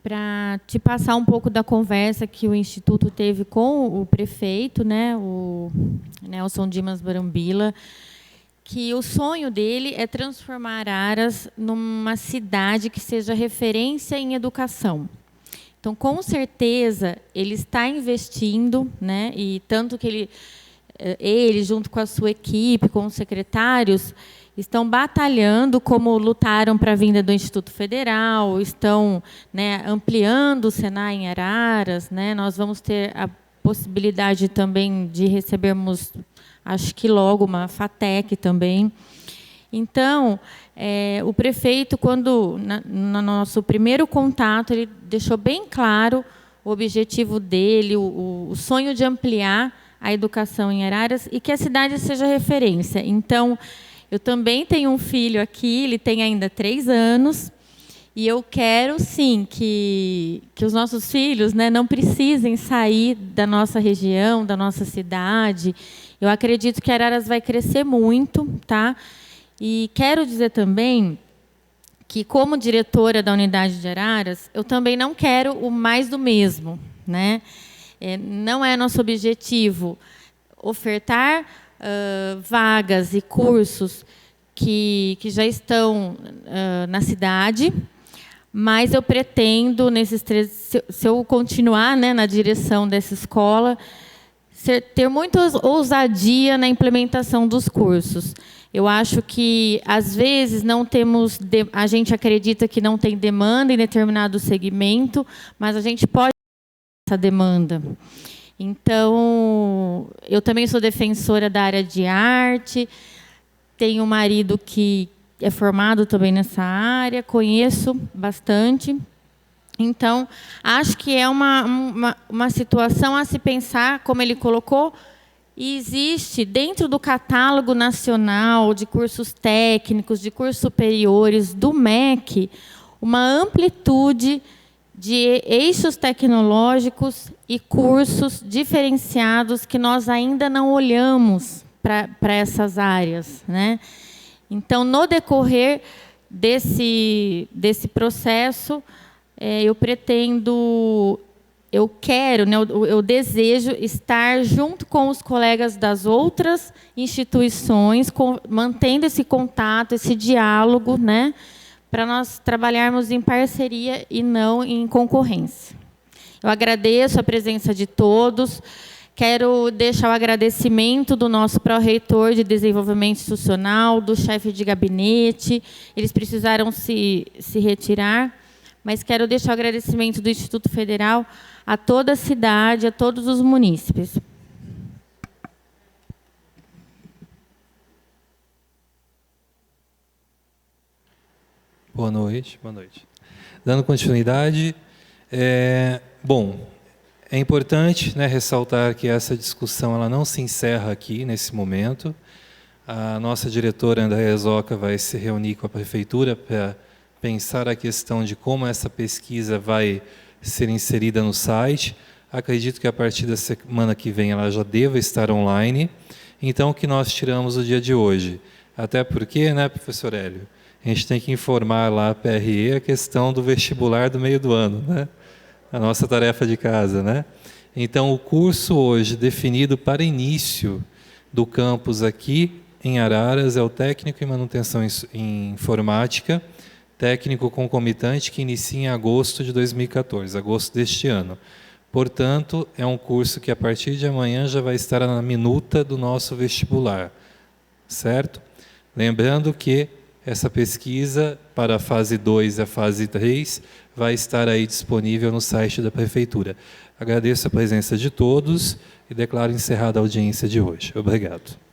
para te passar um pouco da conversa que o Instituto teve com o prefeito, né, o Nelson Dimas Barambila, que o sonho dele é transformar Araras numa cidade que seja referência em educação. Então, com certeza, ele está investindo, né, e tanto que ele, junto com a sua equipe, com os secretários, estão batalhando como lutaram para a vinda do Instituto Federal, estão, né, ampliando o Senai em Araras, né, nós vamos ter a possibilidade também de recebermos, acho que logo, uma FATEC também. Então, o prefeito, quando no nosso primeiro contato, ele deixou bem claro o objetivo dele, o sonho de ampliar a educação em Araras e que a cidade seja referência. Então, eu também tenho um filho aqui, ele tem ainda 3 anos, e eu quero, sim, que os nossos filhos, né, não precisem sair da nossa região, da nossa cidade. Eu acredito que Araras vai crescer muito, tá? E quero dizer também que, como diretora da unidade de Araras, eu também não quero o mais do mesmo, né? Não é nosso objetivo ofertar vagas e cursos que já estão na cidade, mas eu pretendo, se eu continuar, né, na direção dessa escola, ter muita ousadia na implementação dos cursos. Eu acho que, às vezes, a gente acredita que não tem demanda em determinado segmento, mas a gente pode essa demanda. Então, eu também sou defensora da área de arte, tenho um marido que é formado também nessa área, conheço bastante. Então, acho que é uma situação a se pensar, como ele colocou, e existe dentro do catálogo nacional de cursos técnicos, de cursos superiores, do MEC, uma amplitude de eixos tecnológicos e cursos diferenciados que nós ainda não olhamos para essas áreas, né? Então, no decorrer desse processo, eu desejo estar junto com os colegas das outras instituições, mantendo esse contato, esse diálogo, né, para nós trabalharmos em parceria e não em concorrência. Eu agradeço a presença de todos. Quero deixar o agradecimento do nosso pró-reitor de desenvolvimento institucional, do chefe de gabinete. Eles precisaram se retirar, mas quero deixar o agradecimento do Instituto Federal a toda a cidade, a todos os munícipes. Boa noite, boa noite. Dando continuidade, bom, é importante, né, ressaltar que essa discussão ela não se encerra aqui, nesse momento. A nossa diretora, Andréia Zoca, vai se reunir com a prefeitura para pensar a questão de como essa pesquisa vai ser inserida no site. Acredito que a partir da semana que vem ela já deva estar online. Então, o que nós tiramos o dia de hoje? Até porque, né, professor Hélio, a gente tem que informar lá a PRE a questão do vestibular do meio do ano, né? A nossa tarefa de casa, né? Então, o curso hoje definido para início do campus aqui em Araras é o técnico em manutenção em informática, técnico concomitante, que inicia em agosto de 2014, agosto deste ano. Portanto, é um curso que a partir de amanhã já vai estar na minuta do nosso vestibular, certo? Lembrando que essa pesquisa para a fase 2 e a fase 3 vai estar aí disponível no site da Prefeitura. Agradeço a presença de todos e declaro encerrada a audiência de hoje. Obrigado.